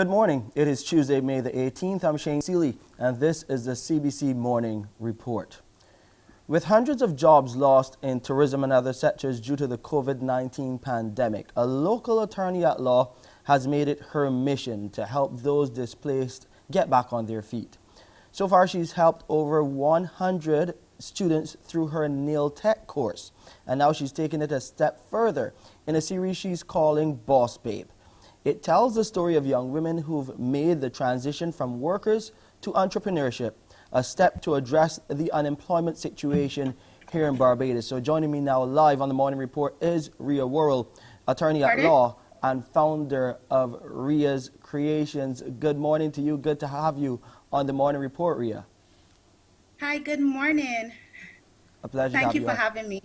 Good morning. It is Tuesday, May the 18th. I'm Shane Seeley, and this is the CBC Morning Report. With hundreds of jobs lost in tourism and other sectors due to the COVID-19 pandemic, a local attorney at law has made it her mission to help those displaced get back on their feet. So far, she's helped over 100 students through her nail tech course, and now she's taken it a step further in a series she's calling Boss Babe. It tells the story of young women who've made the transition from workers to entrepreneurship, a step to address the unemployment situation here in Barbados. So joining me now live on the Morning Report is Rhea Worrell, attorney at law and founder of Rhea's Creations. Good morning to you. Good to have you on the Morning Report, Rhea. Hi, good morning. A pleasure. Thank you for having me.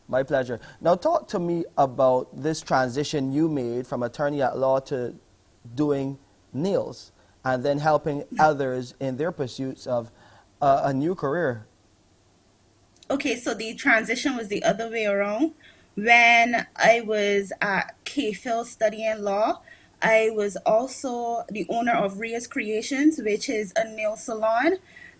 My pleasure. Now talk to me about this transition you made from attorney at law to doing nails and then helping others in their pursuits of a new career. Okay, so the transition was the other way around. When I was at KPhil studying law, I was also the owner of Rhea's Creations, which is a nail salon.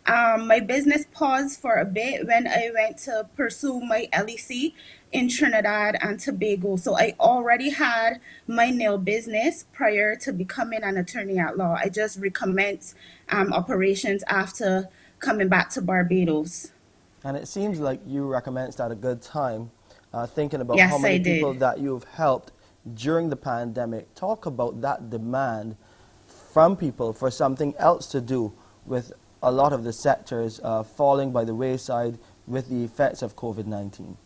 My business paused for a bit when I went to pursue my LEC in Trinidad and Tobago. So I already had my nail business prior to becoming an attorney at law. I just recommenced operations after coming back to Barbados. And it seems like you recommenced at a good time, thinking about how many people that you've helped during the pandemic. Talk about that demand from people for something else to do with a lot of the sectors falling by the wayside with the effects of COVID-19.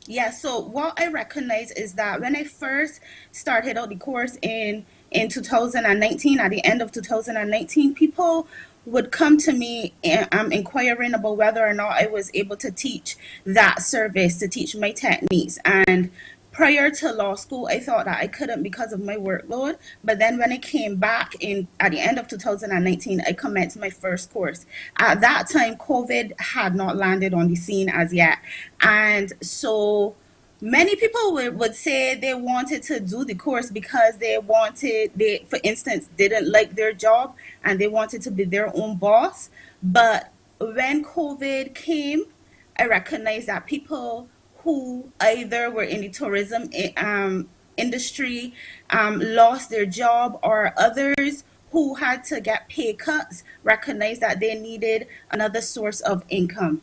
Yeah, so what I recognize is that when I first started out the course in 2019, at the end of 2019, people would come to me inquiring about whether or not I was able to teach that service, to teach my techniques. And prior to law school, I thought that I couldn't because of my workload. But then when I came back at the end of 2019, I commenced my first course. At that time, COVID had not landed on the scene as yet. And so many people would say they wanted to do the course because they, for instance, didn't like their job and they wanted to be their own boss. But when COVID came, I recognized that people who either were in the tourism industry lost their job, or others who had to get pay cuts recognized that they needed another source of income.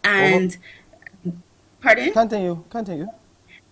And pardon? Continue.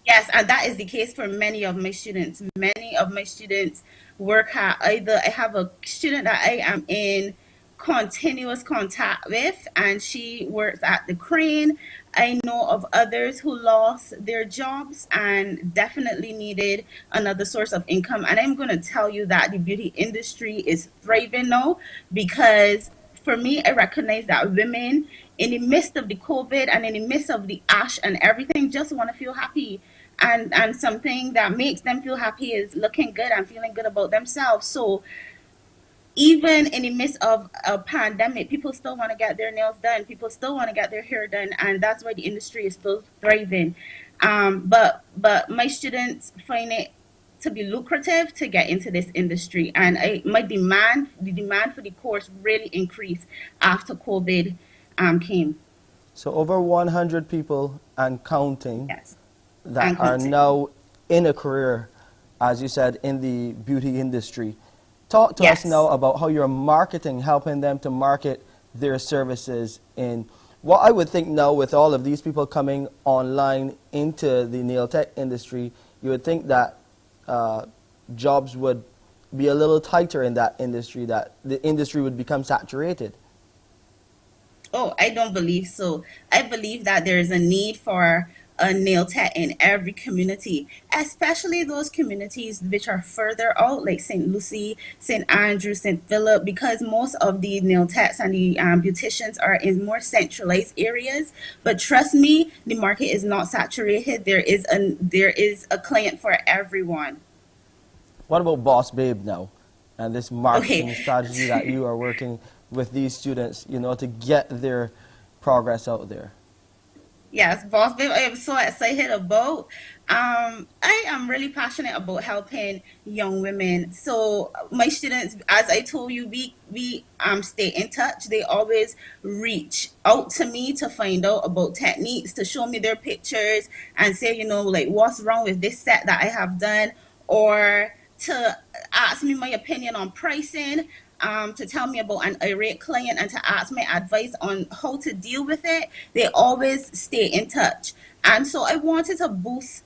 Yes, and that is the case for many of my students. Many of my students work at I have a student that I am in continuous contact with, and she works at the crane. I know of others who lost their jobs and definitely needed another source of income. And I'm going to tell you that the beauty industry is thriving now, because for me, I recognize that women, in the midst of the COVID and in the midst of the ash and everything, just want to feel happy. And something that makes them feel happy is looking good and feeling good about themselves. So even in the midst of a pandemic, people still want to get their nails done. People still want to get their hair done, and that's why the industry is still thriving. But my students find it to be lucrative to get into this industry, and the demand for the course really increased after COVID came. So over 100 people and counting that are now in a career, as you said, in the beauty industry. Talk to us now about how you're marketing, helping them to market their services in what I would think now, with all of these people coming online into the nail tech industry, you would think that jobs would be a little tighter in that industry, that the industry would become saturated. Oh, I don't believe so. I believe that there is a need for a nail tech in every community, especially those communities which are further out, like St. Lucie, St. Andrew, St. Philip, because most of the nail techs and the beauticians are in more centralized areas. But trust me, the market is not saturated. There is a client for everyone. What about Boss Babe now, and this marketing strategy that you are working with these students, to get their progress out there? Yes, boss babe, I am so excited about. I am really passionate about helping young women. So my students, as I told you, we stay in touch. They always reach out to me to find out about techniques, to show me their pictures and say, like what's wrong with this set that I have done, or to ask me my opinion on pricing, to tell me about an irate client and to ask my advice on how to deal with it. They always stay in touch. And so I wanted to boost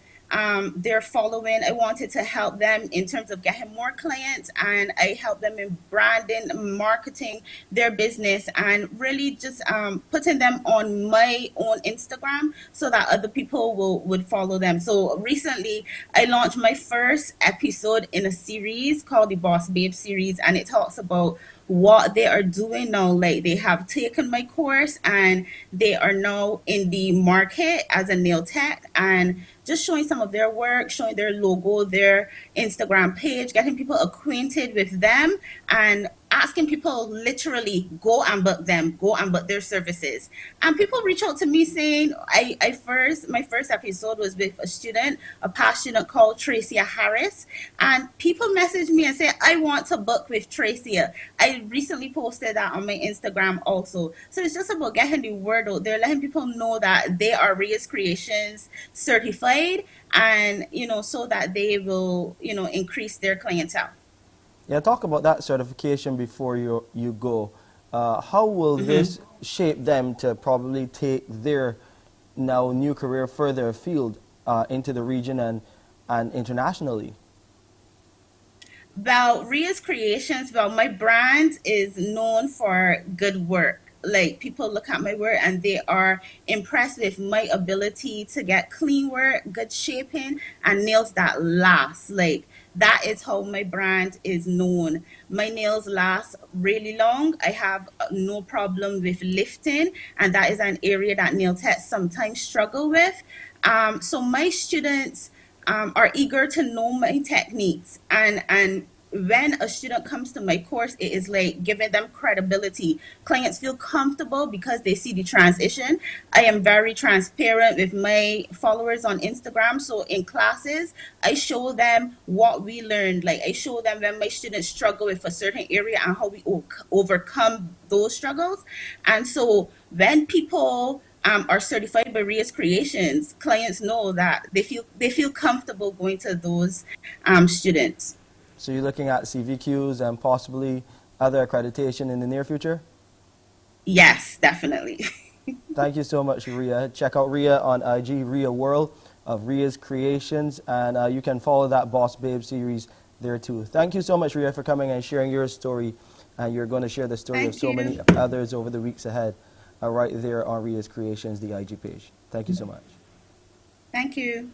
their following. I wanted to help them in terms of getting more clients, and I help them in branding, marketing their business, and really just putting them on my own Instagram so that other people would follow them. So recently, I launched my first episode in a series called the Boss Babe series, and it talks about what they are doing now. Like they have taken my course and they are now in the market as a nail tech, and just showing some of their work, showing their logo, their Instagram page, getting people acquainted with them, and asking people literally go and book them, go and book their services. And people reach out to me saying, I first my first episode was with a student, a past student called Tracia Harris, and people message me and say, I want to book with Tracia. I recently posted that on my Instagram also. So it's just about getting the word out there, letting people know that they are Reyes Creations certified, and so that they will increase their clientele. Yeah, talk about that certification before you go. How will Mm-hmm. this shape them to probably take their now new career further afield into the region and internationally? Well, Ria's Creations, well, my brand is known for good work. Like people look at my work and they are impressed with my ability to get clean work, good shaping, and nails that last. Like that is how my brand is known. My nails last really long. I have no problem with lifting, and that is an area that nail techs sometimes struggle with. So my students are eager to know my techniques, and when a student comes to my course, it is like giving them credibility. Clients feel comfortable because they see the transition. I am very transparent with my followers on Instagram. So in classes, I show them what we learned. Like I show them when my students struggle with a certain area and how we overcome those struggles. And so when people are certified by Ria's Creations, clients know that they feel comfortable going to those students. So you're looking at CVQs and possibly other accreditation in the near future? Yes, definitely. Thank you so much, Ria. Check out Ria on IG, Ria World of Ria's Creations, and you can follow that Boss Babe series there too. Thank you so much, Ria, for coming and sharing your story. And you're going to share the story of Thank so you. many others over the weeks ahead, right there on Ria's Creations, the IG page. Thank you so much. Thank you.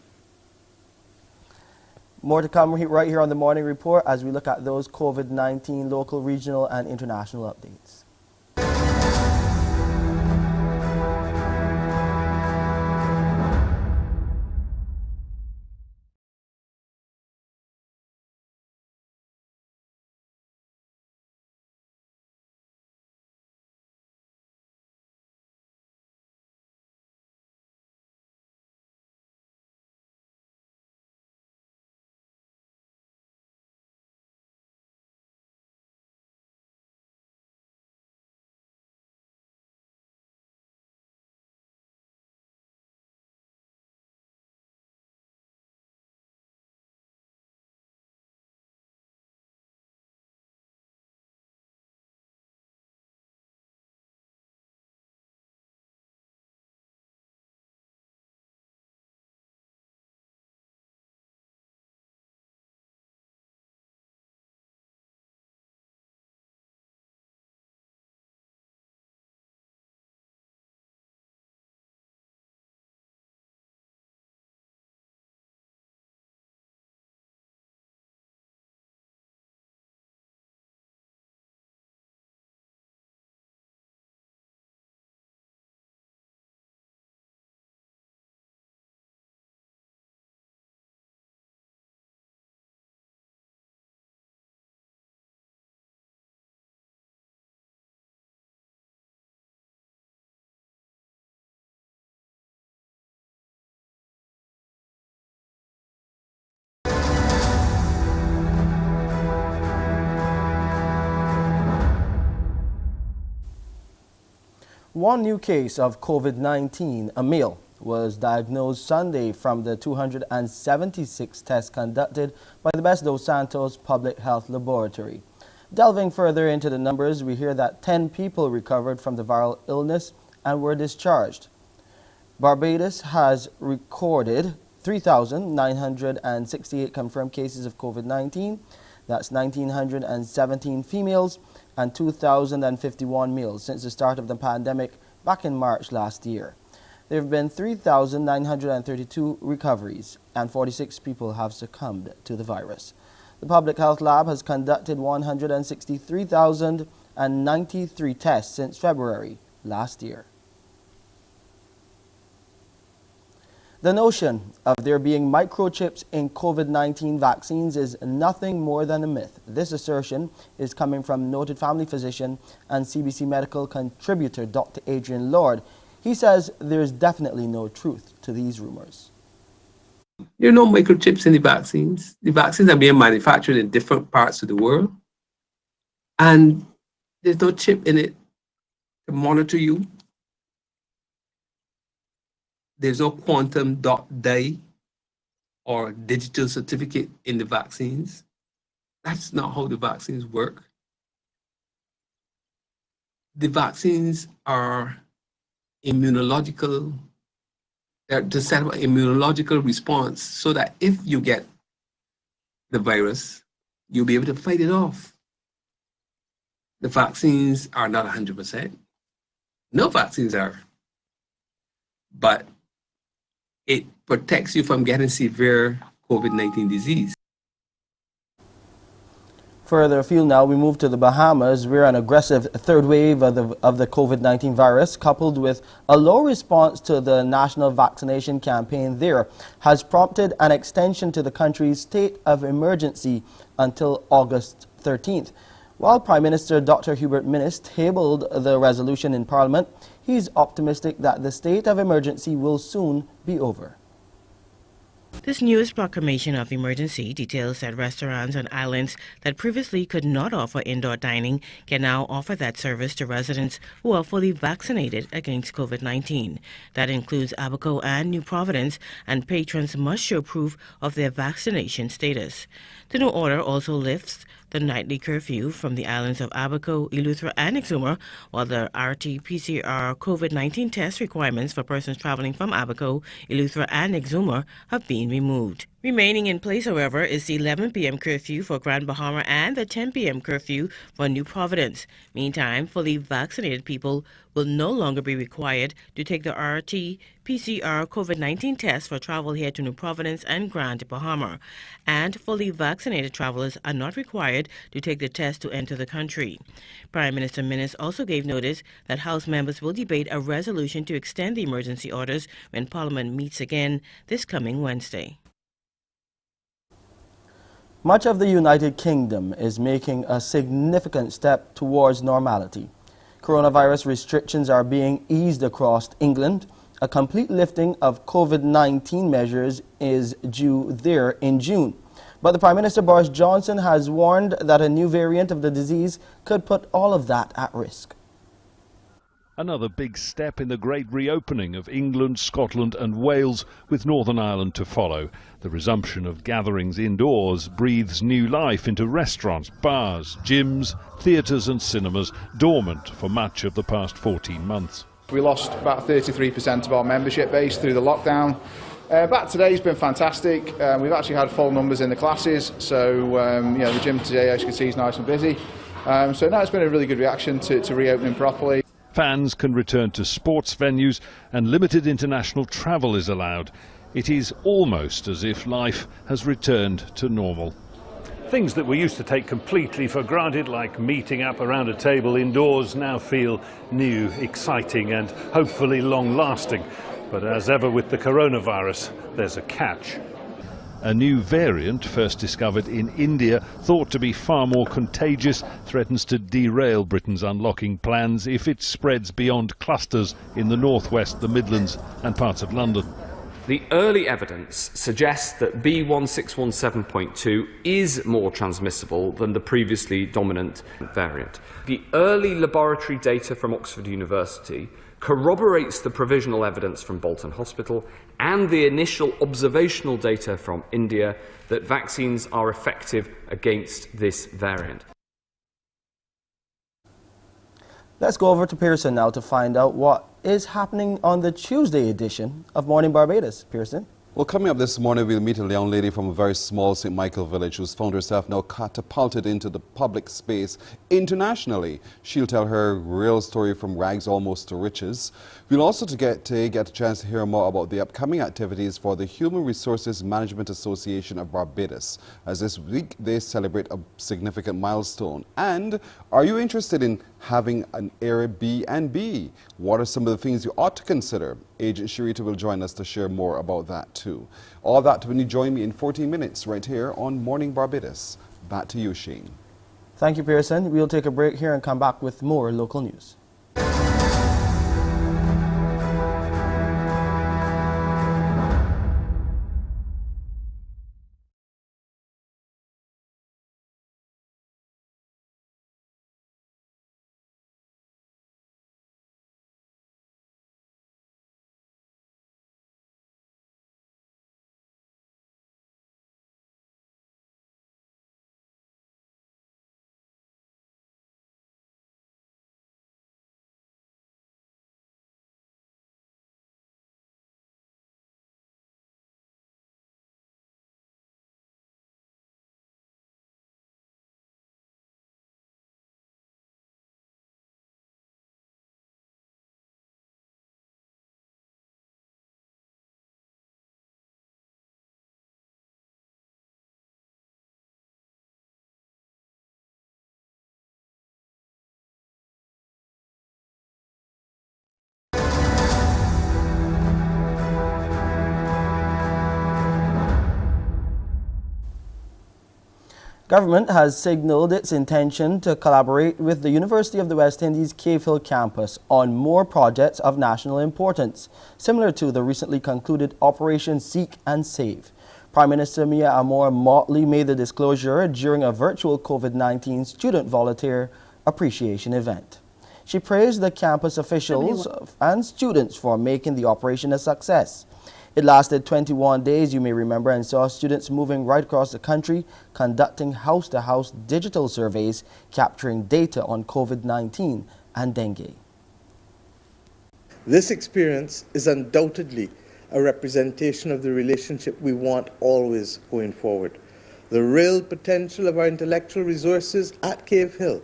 More to come right here on the Morning Report as we look at those COVID-19 local, regional, and international updates. One new case of COVID-19, a male, was diagnosed Sunday from the 276 tests conducted by the Best dos Santos Public Health Laboratory. Delving further into the numbers, we hear that 10 people recovered from the viral illness and were discharged. Barbados has recorded 3,968 confirmed cases of COVID-19. That's 1,917 females and 2,051 males since the start of the pandemic back in March last year. There have been 3,932 recoveries and 46 people have succumbed to the virus. The Public Health Lab has conducted 163,093 tests since February last year. The notion of there being microchips in COVID-19 vaccines is nothing more than a myth. This assertion is coming from noted family physician and CBC medical contributor Dr. Adrian Lord. He says there is definitely no truth to these rumors. There are no microchips in the vaccines. The vaccines are being manufactured in different parts of the world, and there's no chip in it to monitor you. There's no quantum dot die or digital certificate in the vaccines. That's not how the vaccines work. The vaccines are immunological. They're to set up an immunological response so that if you get the virus, you'll be able to fight it off. The vaccines are not 100%. No vaccines are. But it protects you from getting severe COVID-19 disease. Further afield now, we move to the Bahamas, where an aggressive third wave of the COVID-19 virus, coupled with a low response to the national vaccination campaign there, has prompted an extension to the country's state of emergency until August 13th. While Prime Minister Dr. Hubert Minnis tabled the resolution in Parliament, he's optimistic that the state of emergency will soon be over. This newest proclamation of emergency details that restaurants on islands that previously could not offer indoor dining can now offer that service to residents who are fully vaccinated against COVID-19. That includes Abaco and New Providence, and patrons must show proof of their vaccination status. The new order also lifts the nightly curfew from the islands of Abaco, Eleuthera and Exuma, while the RT-PCR COVID-19 test requirements for persons traveling from Abaco, Eleuthera and Exuma have been removed. Remaining in place, however, is the 11 p.m. curfew for Grand Bahama and the 10 p.m. curfew for New Providence. Meantime, fully vaccinated people will no longer be required to take the RT-PCR COVID-19 test for travel here to New Providence and Grand Bahama. And fully vaccinated travelers are not required to take the test to enter the country. Prime Minister Minnis also gave notice that House members will debate a resolution to extend the emergency orders when Parliament meets again this coming Wednesday. Much of the United Kingdom is making a significant step towards normality. Coronavirus restrictions are being eased across England. A complete lifting of COVID-19 measures is due there in June. But the Prime Minister Boris Johnson has warned that a new variant of the disease could put all of that at risk. Another big step in the great reopening of England, Scotland and Wales, with Northern Ireland to follow. The resumption of gatherings indoors breathes new life into restaurants, bars, gyms, theatres and cinemas, dormant for much of the past 14 months. We lost about 33% of our membership base through the lockdown. Back today's been fantastic. We've actually had full numbers in the classes, so the gym today, as you can see, is nice and busy. So now it's been a really good reaction to reopening properly. Fans can return to sports venues and limited international travel is allowed. It is almost as if life has returned to normal. Things that we used to take completely for granted, like meeting up around a table indoors, now feel new, exciting and hopefully long-lasting. But as ever with the coronavirus, there's a catch. A new variant, first discovered in India, thought to be far more contagious, threatens to derail Britain's unlocking plans if it spreads beyond clusters in the northwest, the Midlands and parts of London. The early evidence suggests that B1617.2 is more transmissible than the previously dominant variant. The early laboratory data from Oxford University corroborates the provisional evidence from Bolton Hospital and the initial observational data from India that vaccines are effective against this variant. Let's go over to Pearson now to find out what is happening on the Tuesday edition of Mornin Barbados. Pearson? Well, coming up this morning, we'll meet a young lady from a very small St. Michael village who's found herself now catapulted into the public space internationally. She'll tell her real story from rags almost to riches. We'll also get a chance to hear more about the upcoming activities for the Human Resources Management Association of Barbados, as this week they celebrate a significant milestone. And are you interested in having an Airbnb? What are some of the things you ought to consider? Agent Sharita will join us to share more about that too. All that when you join me in 14 minutes right here on Morning Barbados. Back to you, Shane. Thank you, Pearson. We'll take a break here and come back with more local news. Government has signaled its intention to collaborate with the University of the West Indies Cave Hill campus on more projects of national importance, similar to the recently concluded Operation Seek and Save. Prime Minister Mia Amor Motley made the disclosure during a virtual COVID-19 student volunteer appreciation event. She praised the campus officials and students for making the operation a success. It lasted 21 days, you may remember, and saw students moving right across the country, conducting house-to-house digital surveys, capturing data on COVID-19 and dengue. This experience is undoubtedly a representation of the relationship we want always going forward. The real potential of our intellectual resources at Cave Hill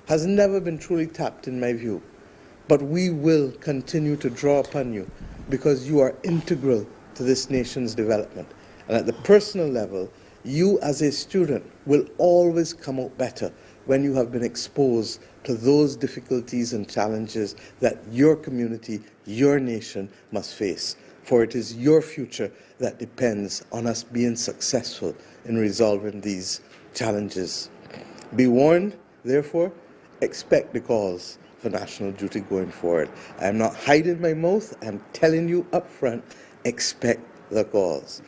has never been truly tapped in my view, but we will continue to draw upon you because you are integral to this nation's development. And at the personal level, you as a student will always come out better when you have been exposed to those difficulties and challenges that your community, your nation must face. For it is your future that depends on us being successful in resolving these challenges. Be warned, therefore, expect the calls for national duty going forward. I am not hiding my mouth, I'm telling you up front, expect the calls.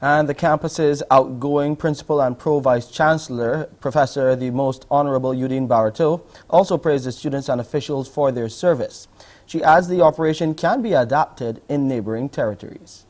And the campus's outgoing principal and pro-vice chancellor, Professor the Most Honorable Udine Barato, also praised the students and officials for their service. She adds the operation can be adapted in neighboring territories.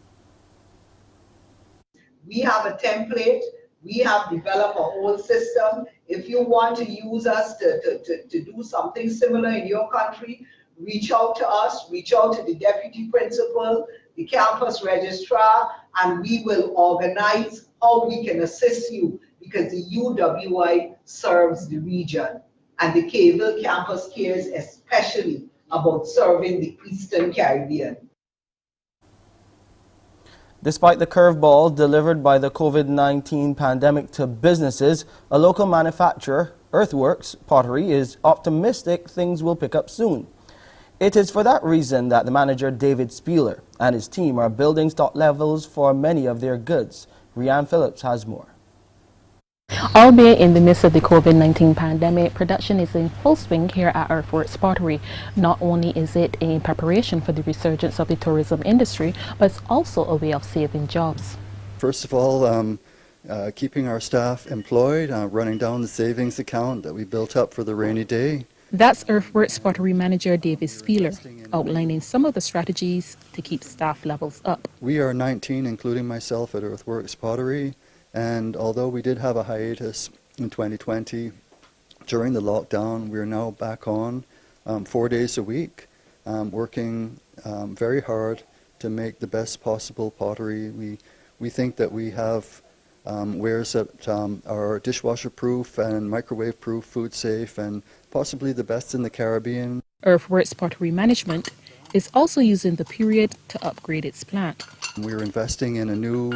We have a template. We have developed a whole system. If you want to use us to do something similar in your country, reach out to us, reach out to the deputy principal, the campus registrar, and we will organize how we can assist you, because the UWI serves the region and the Cave Hill campus cares especially about serving the Eastern Caribbean. Despite the curveball delivered by the COVID-19 pandemic to businesses, a local manufacturer, Earthworks Pottery, is optimistic things will pick up soon. It is for that reason that the manager, David Spieler, and his team are building stock levels for many of their goods. Rianne Phillips has more. Albeit in the midst of the COVID-19 pandemic, production is in full swing here at Earthworks Pottery. Not only is it in preparation for the resurgence of the tourism industry, but it's also a way of saving jobs. First of all, keeping our staff employed, running down the savings account that we built up for the rainy day. That's Earthworks Pottery Manager David Spieler, outlining some of the strategies to keep staff levels up. We are 19, including myself, at Earthworks Pottery. And although we did have a hiatus in 2020 during the lockdown, we're now back on 4 days a week, working very hard to make the best possible pottery. We think that we have wares that are dishwasher proof and microwave proof, food safe, and possibly the best in the Caribbean. Earthworks Pottery Management is also using the period to upgrade its plant. We're investing in a new,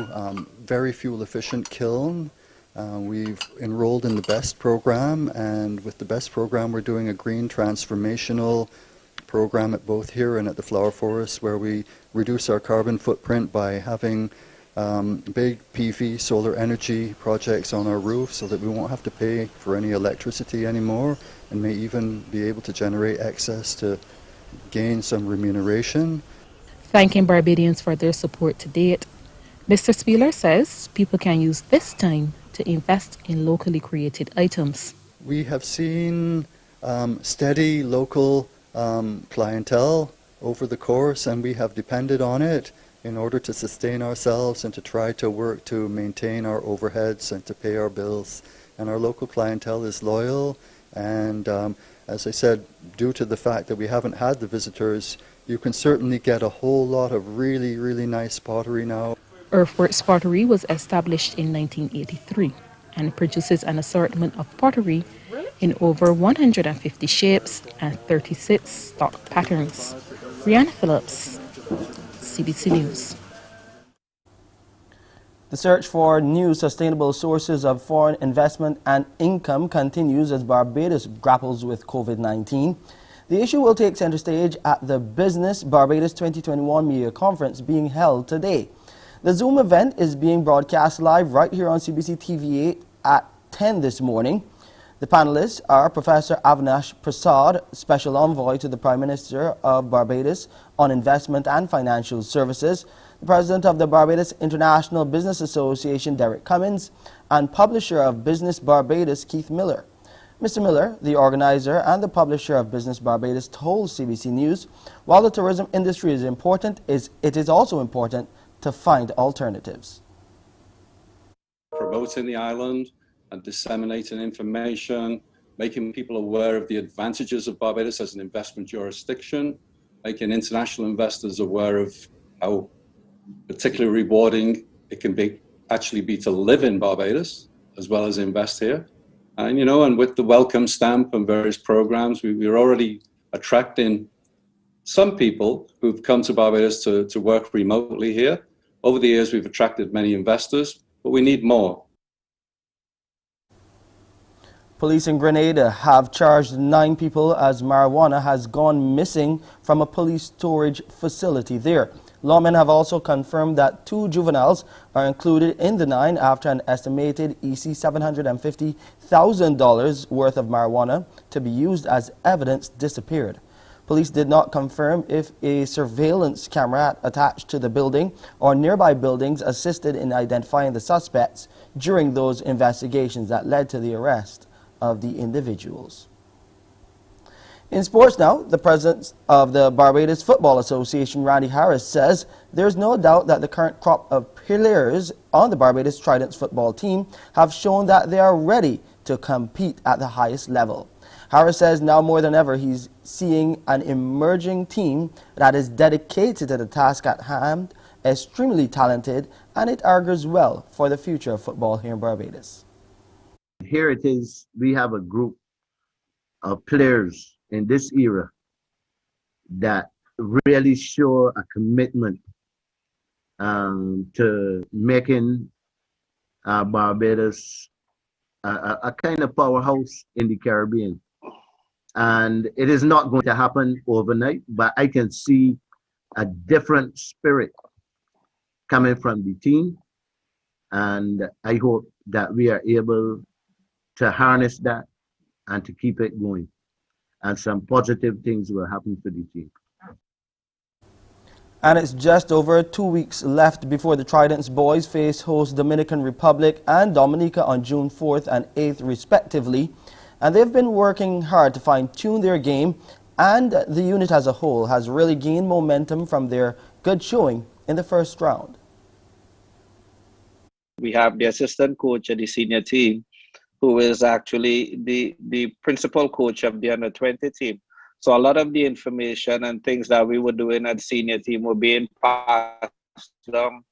very fuel-efficient kiln. We've enrolled in the BEST program, and with the BEST program we're doing a green transformational program at both here and at the Flower Forest, where we reduce our carbon footprint by having big PV solar energy projects on our roof so that we won't have to pay for any electricity anymore, and may even be able to generate excess to gain some remuneration. Thanking Barbadians for their support to date, Mr. Spieler says people can use this time to invest in locally created items. We have seen steady local clientele over the course, and we have depended on it in order to sustain ourselves and to try to work to maintain our overheads and to pay our bills. And our local clientele is loyal, and as I said, due to the fact that we haven't had the visitors, you can certainly get a whole lot of really, really nice pottery now. Earthworks Pottery was established in 1983 and produces an assortment of pottery in over 150 shapes and 36 stock patterns. Rihanna Phillips, CBC News. The search for new sustainable sources of foreign investment and income continues as Barbados grapples with COVID-19. The issue will take center stage at the Business Barbados 2021 Media Conference being held today. The Zoom event is being broadcast live right here on CBC TV8 at 10 this morning. The panelists are Professor Avinash Prasad, Special Envoy to the Prime Minister of Barbados on Investment and Financial Services, the President of the Barbados International Business Association, Derek Cummins, and Publisher of Business Barbados, Keith Miller. Mr. Miller, the organizer and the publisher of Business Barbados, told CBC News, while the tourism industry is important, it is also important to find alternatives. Promoting the island and disseminating information, making people aware of the advantages of Barbados as an investment jurisdiction, making international investors aware of how particularly rewarding it can actually be to live in Barbados as well as invest here. And, and with the welcome stamp and various programs, we're already attracting some people who've come to Barbados to work remotely here. Over the years, we've attracted many investors, but we need more. Police in Grenada have charged 9 people as marijuana has gone missing from a police storage facility there. Lawmen have also confirmed that 2 juveniles are included in the 9 after an estimated EC $750,000 worth of marijuana to be used as evidence disappeared. Police did not confirm if a surveillance camera attached to the building or nearby buildings assisted in identifying the suspects during those investigations that led to the arrest of the individuals. In sports now, the president of the Barbados Football Association, Randy Harris, says there's no doubt that the current crop of players on the Barbados Tridents football team have shown that they are ready to compete at the highest level. Harris says now more than ever he's seeing an emerging team that is dedicated to the task at hand, extremely talented, and it augurs well for the future of football here in Barbados. Here it is, we have a group of players in this era that really show a commitment to making Barbados a kind of powerhouse in the Caribbean. And it is not going to happen overnight, but I can see a different spirit coming from the team. And I hope that we are able to harness that and to keep it going. And some positive things will happen for the team. And it's just over 2 weeks left before the Trident's boys face host Dominican Republic and Dominica on June 4th and 8th respectively. And they've been working hard to fine-tune their game, and the unit as a whole has really gained momentum from their good showing in the first round. We have the assistant coach of the senior team, who is actually the principal coach of the under-20 team. So a lot of the information and things that we were doing at senior team were being passed down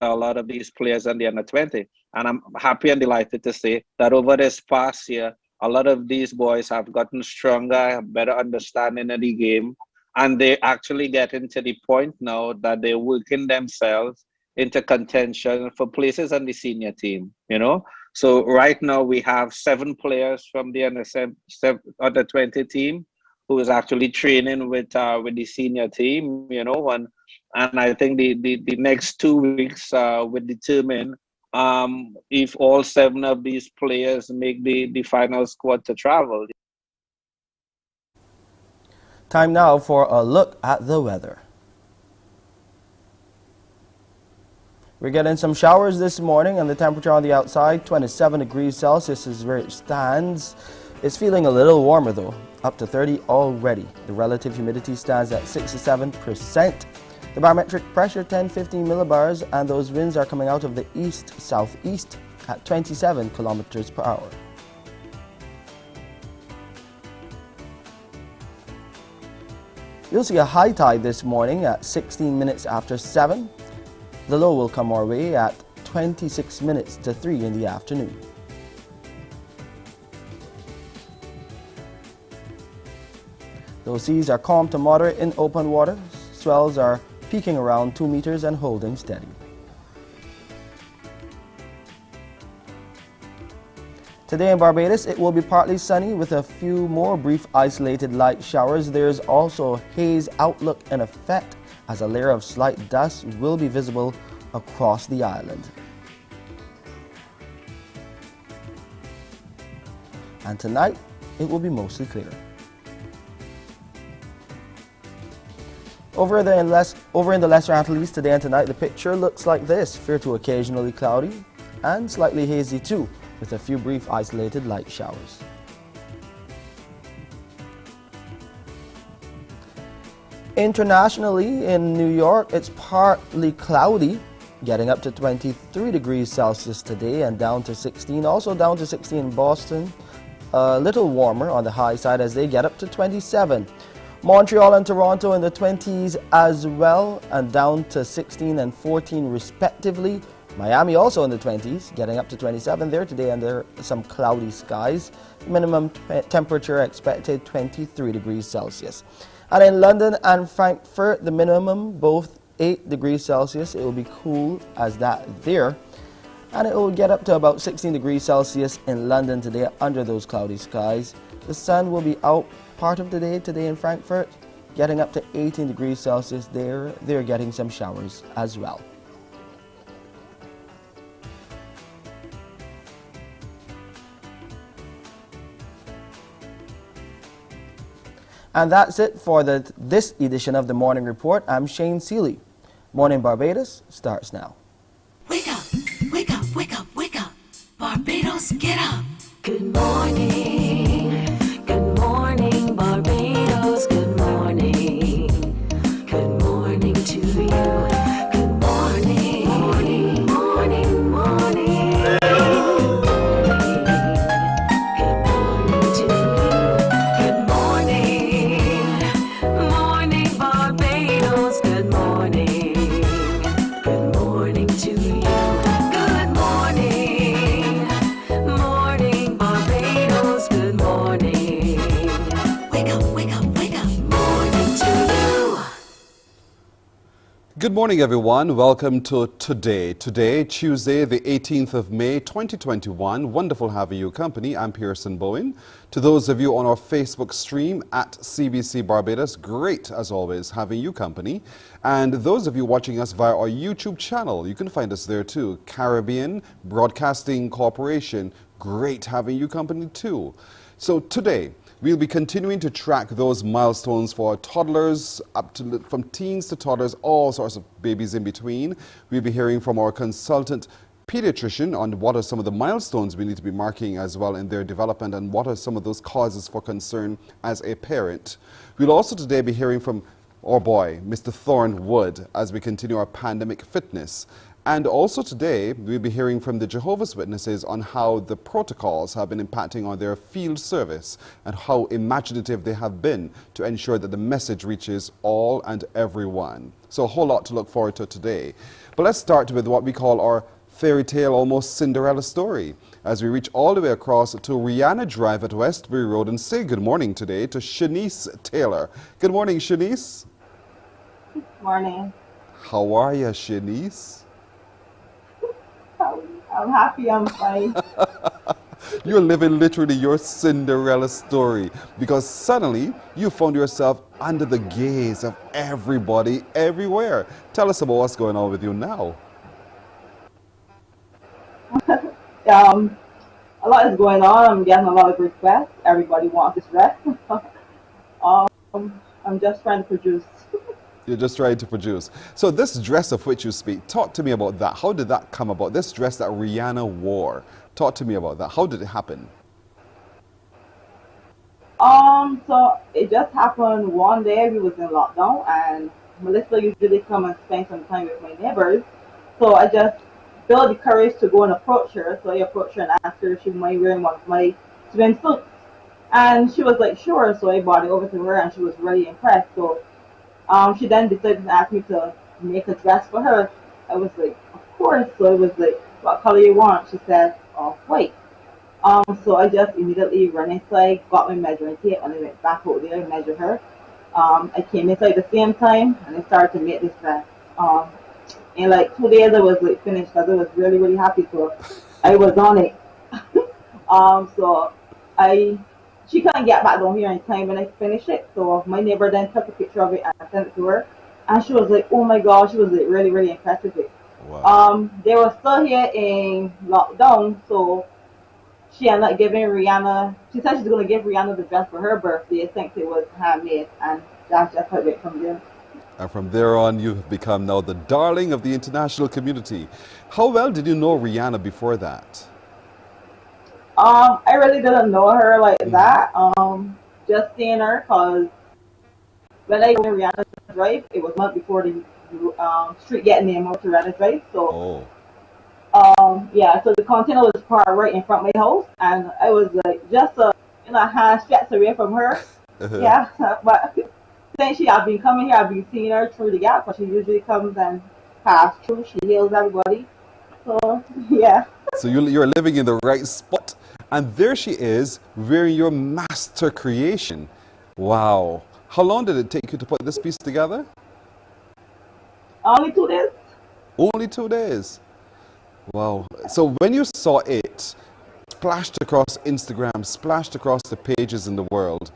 to a lot of these players on the under-20. And I'm happy and delighted to say that over this past year, a lot of these boys have gotten stronger, have better understanding of the game, and they're actually getting to the point now that they're working themselves into contention for places on the senior team, you know. So right now we have 7 players from the under-20 team who is actually training with the senior team, you know, and I think the next 2 weeks will determine if all 7 of these players make the final squad to travel. Time now for a look at the weather. We're getting some showers this morning, and the temperature on the outside, 27 degrees Celsius is where it stands. It's feeling a little warmer though, up to 30 already. The relative humidity stands at 67%. The barometric pressure 1015 millibars, and those winds are coming out of the east-southeast at 27 kilometers per hour. You'll see a high tide this morning at 16 minutes after 7. The low will come our way at 26 minutes to 3 in the afternoon. Those seas are calm to moderate in open water. Swells are peaking around 2 meters and holding steady. Today in Barbados, it will be partly sunny with a few more brief isolated light showers. There's also a haze outlook in effect, as a layer of slight dust will be visible across the island. And tonight, it will be mostly clear. Over in the Lesser Antilles today and tonight, the picture looks like this: fair to occasionally cloudy and slightly hazy too, with a few brief isolated light showers. Internationally, in New York, it's partly cloudy, getting up to 23 degrees Celsius today and down to 16. Also down to 16 in Boston, a little warmer on the high side as they get up to 27. Montreal and Toronto in the 20s as well, and down to 16 and 14 respectively. Miami also in the 20s, getting up to 27 there today under some cloudy skies. Minimum temperature expected 23 degrees Celsius. And in London and Frankfurt, the minimum both 8 degrees Celsius. It will be cool as that there. And it will get up to about 16 degrees Celsius in London today under those cloudy skies. The sun will be out part of the day today in Frankfurt, getting up to 18 degrees Celsius there. They're getting some showers as well. And that's it for this edition of the Morning Report. I'm Shane Seeley. Morning Barbados starts now. Wake up, wake up, wake up, wake up. Barbados, get up. Good morning. Good morning, Barbados. Good morning. Good morning to you. Good morning. Morning, morning, morning. Good morning to you. Good morning. Morning, Barbados. Good morning. Good morning. Good morning, everyone. Welcome to Today. Today, Tuesday, the 18th of May, 2021. Wonderful having you company. I'm Pearson Bowen. To those of you on our Facebook stream at CBC Barbados, great as always having you company. And those of you watching us via our YouTube channel, you can find us there too. Caribbean Broadcasting Corporation, great having you company too. So today, we'll be continuing to track those milestones for toddlers, from teens to toddlers, all sorts of babies in between. We'll be hearing from our consultant pediatrician on what are some of the milestones we need to be marking as well in their development and what are some of those causes for concern as a parent. We'll also today be hearing from our boy, Mr. Thornwood, as we continue our pandemic fitness. And also today, we'll be hearing from the Jehovah's Witnesses on how the protocols have been impacting on their field service and how imaginative they have been to ensure that the message reaches all and everyone. So a whole lot to look forward to today. But let's start with what we call our fairy tale, almost Cinderella story, as we reach all the way across to Rihanna Drive at Westbury Road and say good morning today to Shanice Taylor. Good morning, Shanice. Good morning. How are you, Shanice? I'm happy, I'm fine. You're living literally your Cinderella story because suddenly you found yourself under the gaze of everybody everywhere. Tell us about what's going on with you now. A lot is going on. I'm getting a lot of requests. Everybody wants this dress. I'm just trying to produce. You're just trying to produce. So this dress of which you speak, talk to me about that. How did that come about? This dress that Rihanna wore. Talk to me about that. How did it happen? So it just happened one day. We was in lockdown and Melissa usually come and spend some time with my neighbors. So I just built the courage to go and approach her. So I approached her and asked her if she might wear one of my swimsuits. And she was like, sure. So I brought it over to her and she was really impressed. So she then decided to ask me to make a dress for her. I was like, of course. So it was like, what color you want? She said, white. So I just immediately ran inside, got my measuring tape, and I went back out there and measured her. I came inside at the same time, and I started to make this dress. In like 2 days, I was like finished because I was really, really happy. So I was on it. So she couldn't get back down here in time when I finished it. So my neighbor then took a picture of it and sent it to her. And she was like, oh my gosh, she was like really, really impressed with it. Wow. They were still here in lockdown, so she ended up giving Rihanna, she said she's going to give Rihanna the dress for her birthday since it was handmade. And that's just how it went from there. And from there on, you've become now the darling of the international community. How well did you know Rihanna before that? I really didn't know her like that. Just seeing her because when I went to Rihanna Drive, it was not before the street getting named out to Rihanna Drive. So, yeah, so the container was parked right in front of my house, and I was like just a hand stretched away from her. Yeah, but since she had been coming here, I've been seeing her through the gap, but she usually comes and passes through. She hails everybody. So, yeah. So you're living in the right spot. And there she is, wearing your master creation. Wow. How long did it take you to put this piece together? Only 2 days. Only 2 days. Wow. So when you saw it splashed across Instagram, splashed across the pages in the world,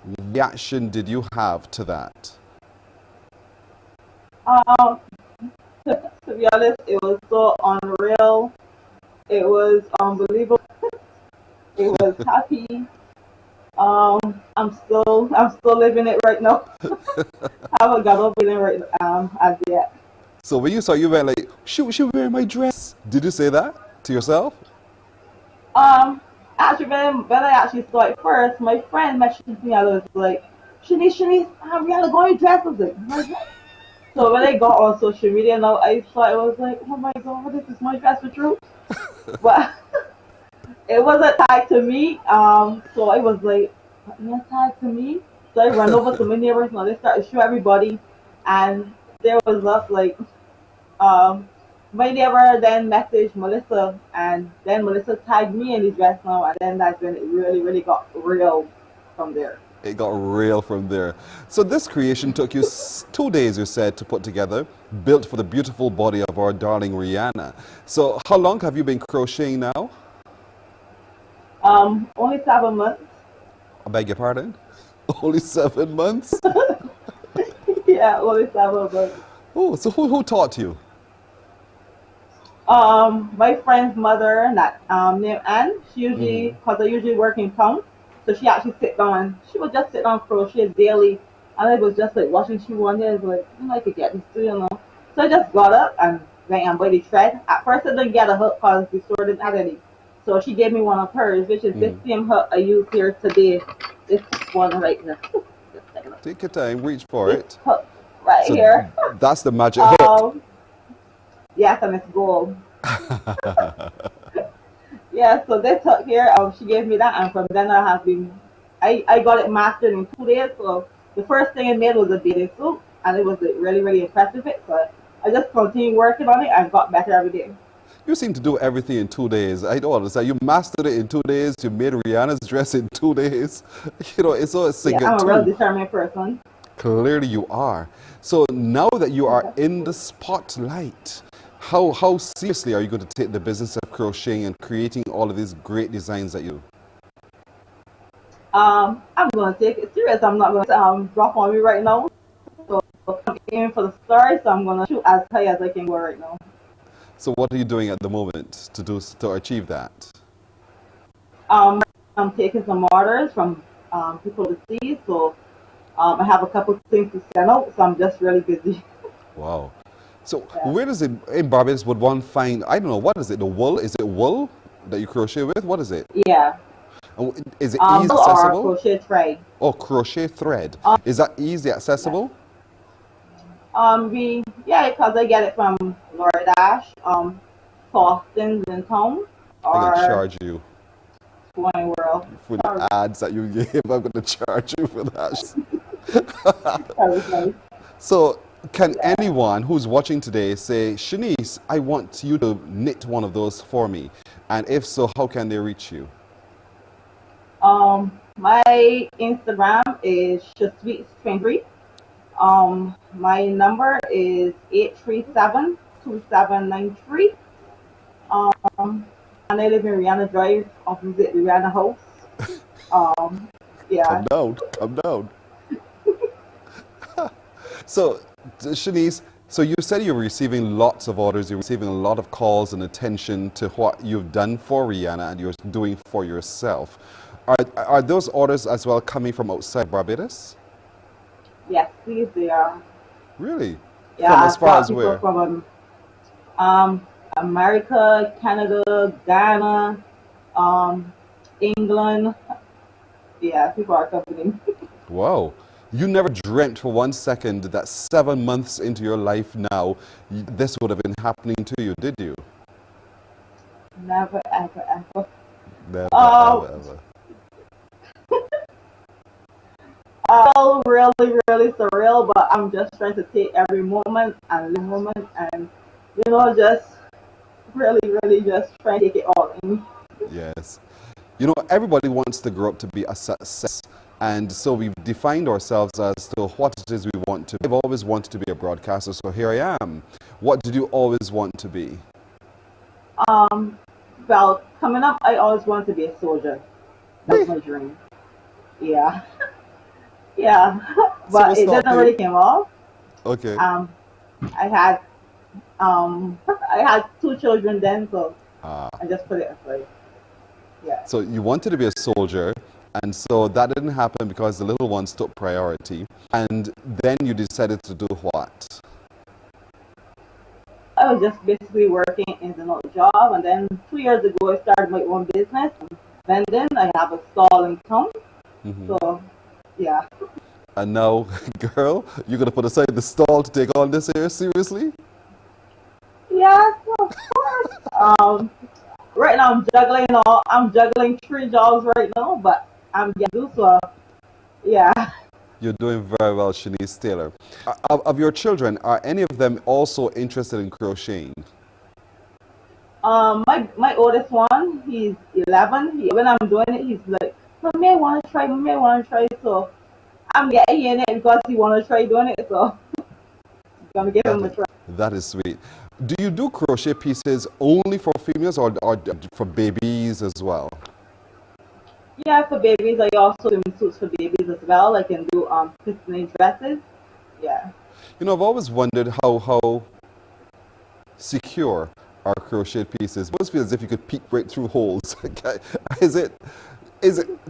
what reaction did you have to that? To be honest, it was so unreal. It was unbelievable. It was happy. I'm still living it right now. I haven't got over it right as yet. So when you saw, you went like, she wear my dress. Did you say that to yourself? Actually, when I actually saw it first, my friend messaged me. I was like, Shanice, we gotta go in dress. I was like, my dress. So when I got on social media now, I saw it, I was like, oh my god, this is my dress for true. But it wasn't tagged to me, so I was like, not tagged to me. So I ran over to my neighbors and they started to show everybody, and there was just like, my neighbor then messaged Melissa, and then Melissa tagged me in the dress now, and then that's when it really, really got real from there. It got real from there. So this creation took you 2 days, you said, to put together, built for the beautiful body of our darling Rihanna. So how long have you been crocheting now? Only 7 months. I beg your pardon? Only 7 months? Yeah, only 7 months. Oh, so who taught you? My friend's mother, named Anne, she usually, because I usually work in town, so she actually she would just sit on crochet daily, and I was just like watching. She one day, I was like, I could get this too, So I just got up and went and bought the thread. At first I didn't get a hook because the store didn't have any. So she gave me one of hers, which is this same hook I use here today. This one right now. Take your time, reach for it. Hook right here. That's the magic hook. Yes, and it's gold. Yeah, so this hook here, she gave me that, and from then I have been, I got it mastered in 2 days. So the first thing I made was a bathing suit, and it was really, really impressive. So I just continued working on it and got better every day. You seem to do everything in 2 days. I don't understand. You mastered it in 2 days. You made Rihanna's dress in 2 days. It's so Yeah, I'm a real determined person. Clearly you are. So now that you are in the spotlight, how seriously are you going to take the business of crocheting and creating all of these great designs that you do? I'm going to take it serious. I'm not going to drop on me right now. So I'm aiming for the stars, so I'm going to shoot as high as I can go right now. So what are you doing at the moment to achieve that? I'm taking some orders from people to see, so I have a couple things to send out, so I'm just really busy. Wow. So where does it, in Barbados, would one find, I don't know, what is it, the wool? Is it wool that you crochet with? What is it? Yeah. Is it easy accessible? Or crochet thread. Oh, crochet thread. Is that easy accessible? Yeah, because I get it from Laura Dash, Fostons in town, or I'm going to charge you. One World. For the ads that you gave, I'm going to charge you for that. So, can anyone who's watching today say, Shanice, I want you to knit one of those for me? And if so, how can they reach you? My Instagram is Shasweets23. My number is 837-2793. And I live in Rihanna Drive, opposite the Rihanna house. Yeah. Come down. So, Shanice, so you said you're receiving lots of orders, you're receiving a lot of calls and attention to what you've done for Rihanna and you're doing for yourself. Are those orders as well coming from outside Barbados? Yes, please, they are. Really? Yeah, from as far as where? From America, Canada, Ghana, England. Yeah, people are coming. Wow. You never dreamt for 1 second that 7 months into your life now, this would have been happening to you, did you? Never, ever, ever. Never, ever. Really, really surreal, but I'm just trying to take every moment and live moment and, just really, really just trying to take it all in. Yes. Everybody wants to grow up to be a success. And so we've defined ourselves as to what it is we want to be. I've always wanted to be a broadcaster, so here I am. What did you always want to be? Well, coming up, I always wanted to be a soldier. That's my dream. Yeah. Yeah. But it didn't really come off. Okay. I had 2 children then, so I just put it aside. Yeah. So you wanted to be a soldier, and so that didn't happen because the little ones took priority. And then you decided to do what? I was just basically working in another job, and then 2 years ago I started my own business. And then I have a stall in town. So, yeah. And now, girl, you're going to put aside the stall to take on this here seriously? Yes, of course. Right now I'm juggling 3 jobs right now, but I'm getting so yeah. You're doing very well, Shanice Taylor. Of your children, are any of them also interested in crocheting? My oldest one, he's 11. When I'm doing it, we may want to try. So I'm getting in it because he want to try doing it. So I'm gonna give him a try. That is sweet. Do you do crochet pieces only for females or for babies as well? Yeah, for babies, I also do suits for babies as well. I can do christening dresses. Yeah. You know, I've always wondered how secure are crochet pieces. It always feels as if you could peek right through holes. is it?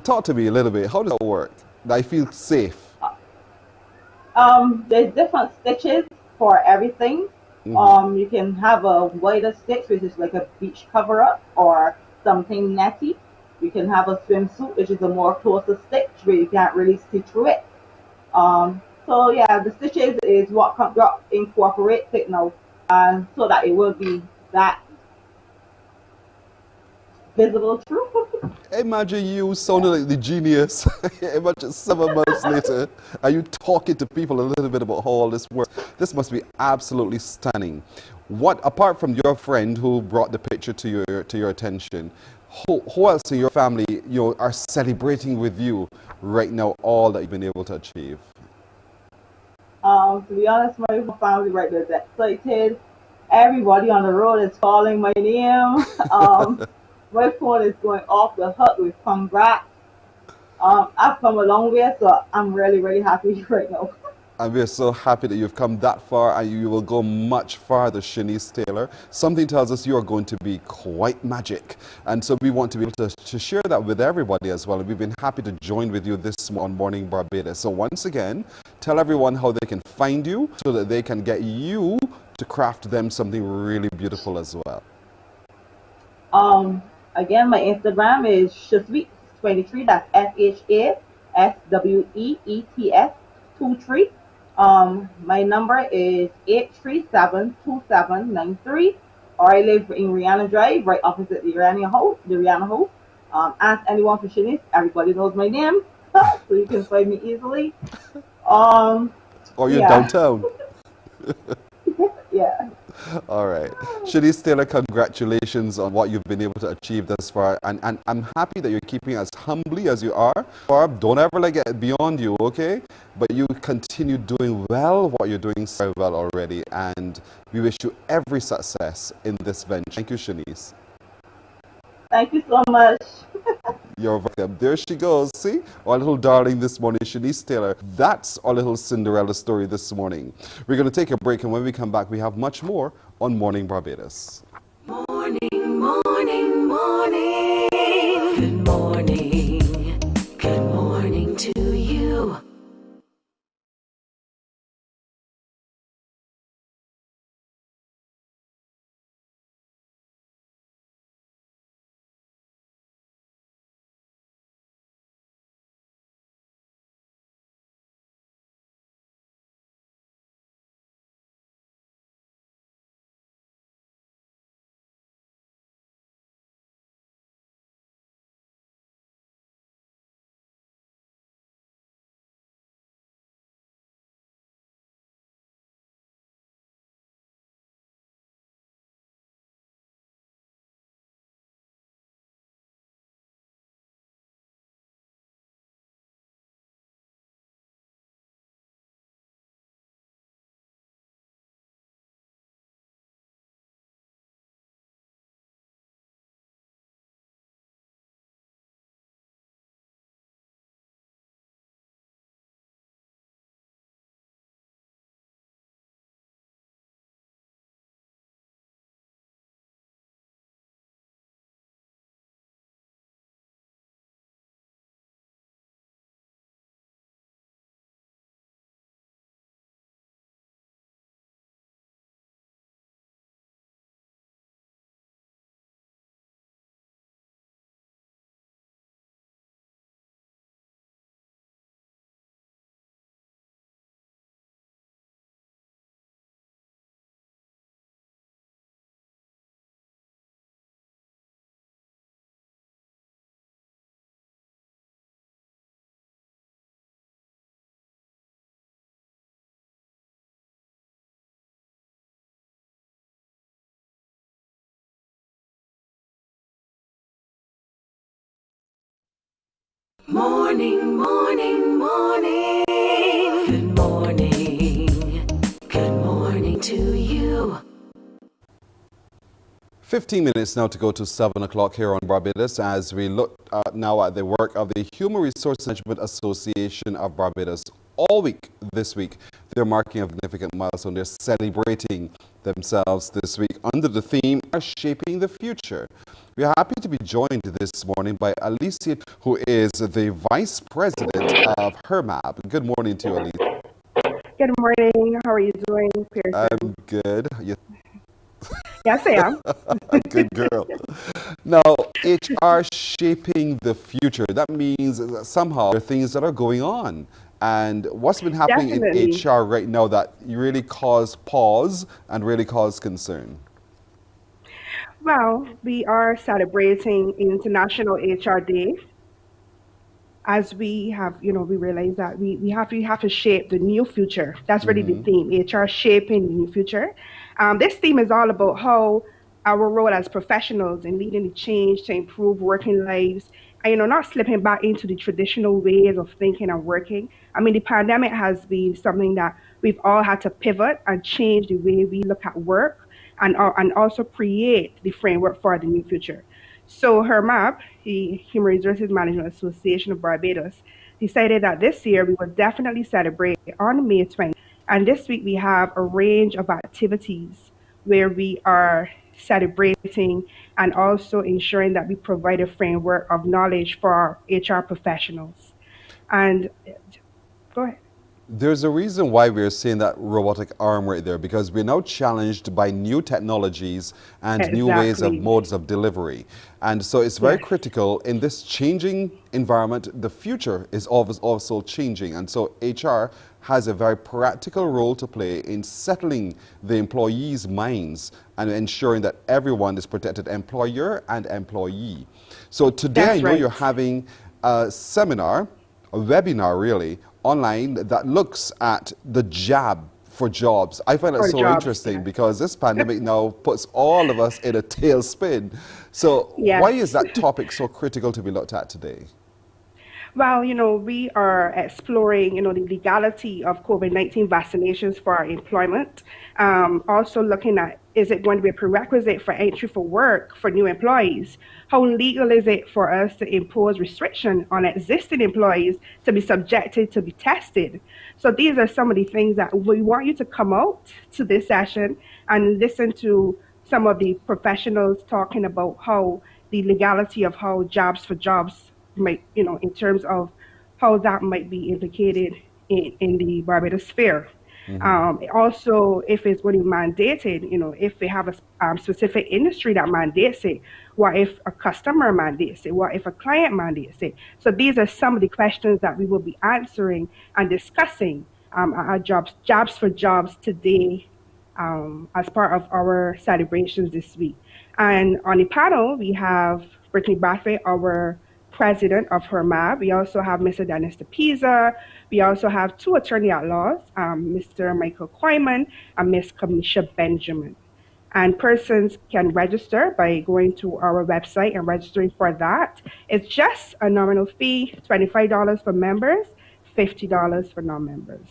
Talk to me a little bit. How does that work? I feel safe. There's different stitches for everything. You can have a wider stitch, which is like a beach cover up, or something netty. You can have a swimsuit, which is a more closer stitch where you can't really see through it. So yeah, the stitches is what incorporates it now, so that it will be that visible through. Imagine you sounding like the genius. Imagine 7 months later, and you talking to people a little bit about how all this works. This must be absolutely stunning. What, apart from your friend who brought the picture to your attention, who else in your family are celebrating with you right now all that you've been able to achieve? To be honest, my family right now is excited. Everybody on the road is calling my name. My phone is going off the hook with congrats. I've come a long way, so I'm really, really happy right now. And we're so happy that you've come that far, and you will go much farther, Shanice Taylor. Something tells us you are going to be quite magic. And so we want to be able to share that with everybody as well. And we've been happy to join with you this on Morning Barbados. So once again, tell everyone how they can find you so that they can get you to craft them something really beautiful as well. Again, my Instagram is Shasweets23. That's SHASWEETS23. My number is 8372793, or I live in Rihanna Drive, right opposite the Rihanna House. Ask anyone for Shanice. Everybody knows my name, so you can find me easily. Or you're downtown. Yeah. All right. Shanice Taylor, congratulations on what you've been able to achieve thus far. And I'm happy that you're keeping as humbly as you are. Barb, don't ever let it get beyond you, okay? But you continue doing well what you're doing so well already. And we wish you every success in this venture. Thank you, Shanice. Thank you so much. You're welcome. There she goes. See? Our little darling this morning, Shanice Taylor. That's our little Cinderella story this morning. We're going to take a break, and when we come back, we have much more on Morning Barbados. Morning, morning, morning. Good morning. Good morning to you. Morning, morning, morning. Good morning. Good morning to you. 15 minutes now to go to 7 o'clock here on Barbados as we look now at the work of the Human Resource Management Association of Barbados. All week this week, they're marking a significant milestone. They're celebrating themselves this week under the theme of Shaping the Future. We are happy to be joined this morning by Alicia, who is the Vice President of HERMAB. Good morning to you, Alicia. Good morning. How are you doing, Pearson? I'm good. Yes, I am. Good girl. Now, HR shaping the future. That means that somehow there are things that are going on. And what's been happening Definitely. in HR right now that really cause pause and really cause concern? Well, we are celebrating International HR Day. As we have, we realize that we have to shape the new future. That's really the theme, HR shaping the new future. This theme is all about how our role as professionals in leading the change to improve working lives and, not slipping back into the traditional ways of thinking and working. I mean, the pandemic has been something that we've all had to pivot and change the way we look at work and also create the framework for the new future. So HERMAB, the Human Resources Management Association of Barbados, decided that this year we will definitely celebrate on May 20th. And this week we have a range of activities where we are celebrating and also ensuring that we provide a framework of knowledge for our HR professionals. And go ahead. There's a reason why we're seeing that robotic arm right there, because we're now challenged by new technologies and new ways of modes of delivery. And so it's very critical in this changing environment. The future is always also changing. And so HR has a very practical role to play in settling the employees' minds and ensuring that everyone is protected, employer and employee. So today I know you're having a seminar, a webinar really, online that looks at the jab for jobs. I find that so interesting because this pandemic now puts all of us in a tailspin. So why is that topic so critical to be looked at today? Well, we are exploring, the legality of COVID-19 vaccinations for our employment. Also looking at, is it going to be a prerequisite for entry for work for new employees? How legal is it for us to impose restriction on existing employees to be subjected to be tested? So these are some of the things that we want you to come out to this session and listen to some of the professionals talking about how the legality of how jobs for jobs might, in terms of how that might be implicated in the Barbados sphere. Also, if it's going to be mandated, if they have a specific industry that mandates it, what if a customer mandates it, what if a client mandates it? So these are some of the questions that we will be answering and discussing at our jobs for jobs today as part of our celebrations this week. And on the panel, we have Brittany Brathwaite, our president of HERMAB. We also have Mr. Dennis DePisa. We also have two attorney at laws, Mr. Michael Koyman and Ms. Kamisha Benjamin. And persons can register by going to our website and registering for that. It's just a nominal fee, $25 for members, $50 for non-members.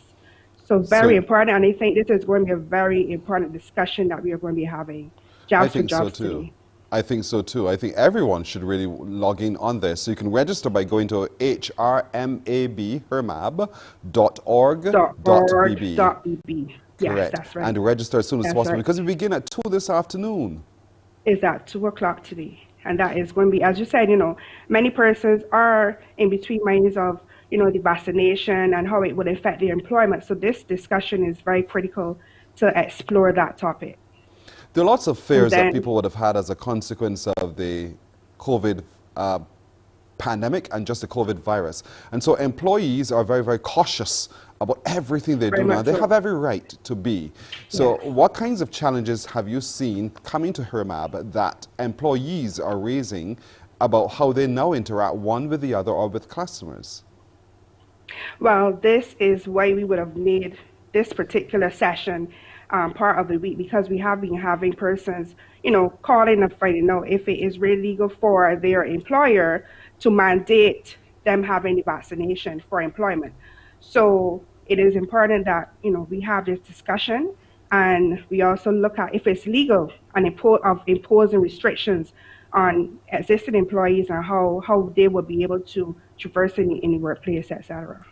So very important, and I think this is going to be a very important discussion that we are going to be having. Jobs for jobs today. I think so too. I think everyone should really log in on this. So you can register by going to hermab.org.bb. Yes, that's right. And register as soon as possible right. because we begin at 2 this afternoon. Is at 2 o'clock today. And that is going to be, as you said, many persons are in between minds of, the vaccination and how it would affect their employment. So this discussion is very critical to explore that topic. There are lots of fears that people would have had as a consequence of the COVID pandemic and just the COVID virus. And so employees are very, very cautious about everything they do now. They have every right to be. So what kinds of challenges have you seen coming to HERMAB that employees are raising about how they now interact one with the other or with customers? Well, this is why we would have made this particular session part of the week, because we have been having persons, calling and finding out if it is really legal for their employer to mandate them having the vaccination for employment. So it is important that, you know, we have this discussion, and we also look at if it's legal and imposing restrictions on existing employees and how they will be able to traverse in the workplace, etc.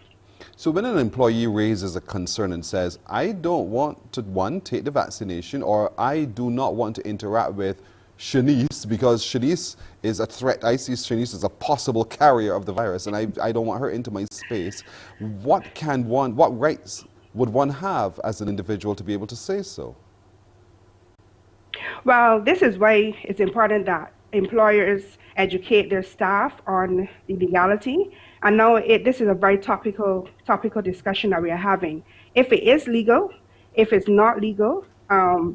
So when an employee raises a concern and says, I don't want to, one, take the vaccination, or I do not want to interact with Shanice because Shanice is a threat. I see Shanice as a possible carrier of the virus, and I don't want her into my space. What rights would one have as an individual to be able to say so? Well, this is why it's important that employers educate their staff on the legality. And now this is a very topical discussion that we are having. If it is legal, if it's not legal,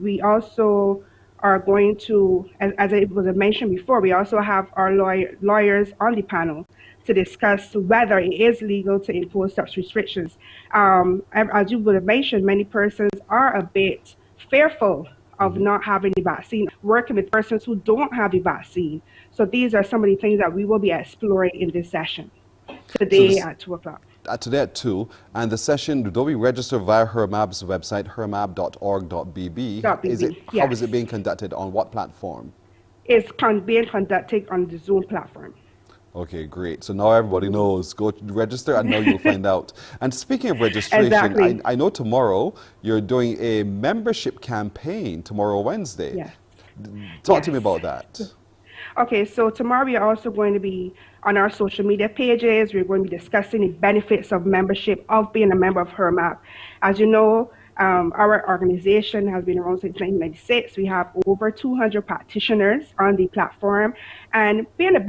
we also are going to, as it was mentioned before, we also have our lawyers on the panel to discuss whether it is legal to impose such restrictions. As you would have mentioned, many persons are a bit fearful of not having the vaccine, working with persons who don't have the vaccine. So these are some of the things that we will be exploring in this session today at 2 o'clock. Today at 2, and the session, do we register via HERMAB's website, hermab.org.bb? How is it being conducted? On what platform? It's being conducted on the Zoom platform. Okay, great. So now everybody knows. Go register, and now you'll find out. And speaking of registration, exactly. I know tomorrow you're doing a membership campaign, tomorrow, Wednesday. Yes. Talk to me about that. Okay, so tomorrow we are also going to be on our social media pages. We're going to be discussing the benefits of membership, of being a member of HERMAB. As you know, our organization has been around since 1996. We have over 200 practitioners on the platform, and being a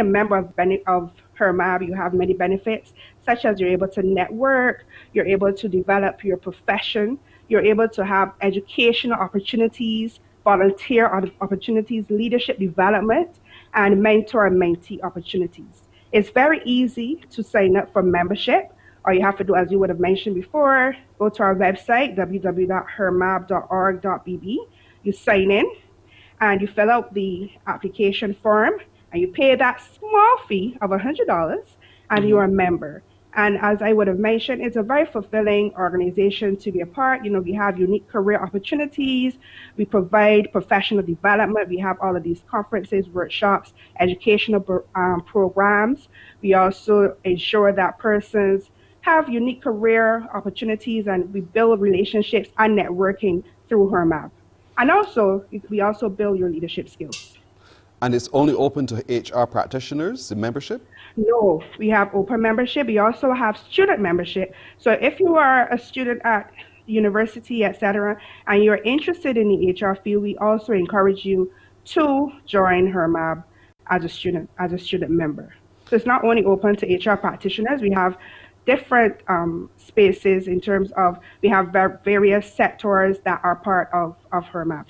member of HERMAB, you have many benefits, such as you're able to network, you're able to develop your profession, you're able to have educational opportunities, volunteer opportunities, leadership development, and mentor and mentee opportunities. It's very easy to sign up for membership. All you have to do, as you would have mentioned before, go to our website, www.hermab.org.bb. You sign in, and you fill out the application form, and you pay that small fee of $100, and you are a member. And as I would have mentioned, it's a very fulfilling organization to be a part. You know, we have unique career opportunities. We provide professional development. We have all of these conferences, workshops, educational programs. We also ensure that persons have unique career opportunities, and we build relationships and networking through HERMAB. And also, we also build your leadership skills. And it's only open to HR practitioners, the membership? No, we have open membership. We also have student membership. So if you are a student at university, etc., and you're interested in the HR field, we also encourage you to join HERMAB as a student member. So it's not only open to HR practitioners. We have different spaces in terms of, we have various sectors that are part of HERMAB.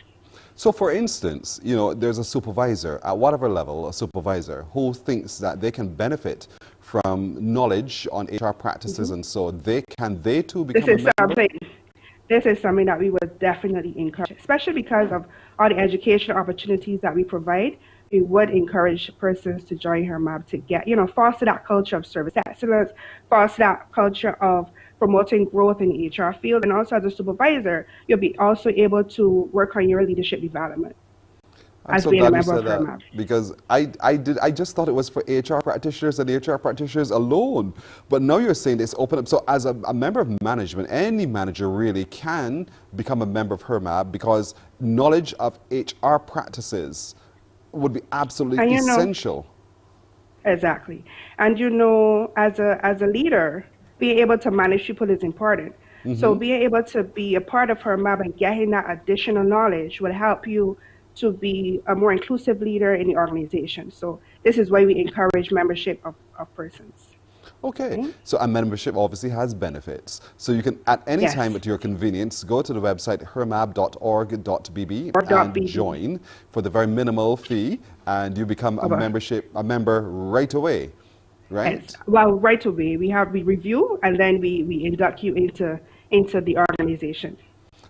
So for instance, you know, there's a supervisor at whatever level, a supervisor who thinks that they can benefit from knowledge on HR practices, and so they too become a member? This is something that we would definitely encourage, especially because of all the educational opportunities that we provide. We would encourage persons to join HERMAB to get, you know, foster that culture of service excellence, foster that culture of promoting growth in the HR field, and also as a supervisor, you'll be also able to work on your leadership development. I'm so glad you said that, because I just thought it was for HR practitioners and HR practitioners alone, but now you're saying it's open up. So as a member of management, any manager really can become a member of HERMAB, because knowledge of HR practices would be absolutely essential. Exactly. And you know, as a leader, being able to manage people is important. So being able to be a part of HERMAB and getting that additional knowledge will help you to be a more inclusive leader in the organization. So this is why we encourage membership of persons. Okay, so a membership obviously has benefits. So you can, at any time at your convenience, go to the website hermab.org.bb and join for the very minimal fee, and you become a member right away, right? Yes. Well, right away. We review, and then we induct you into the organization.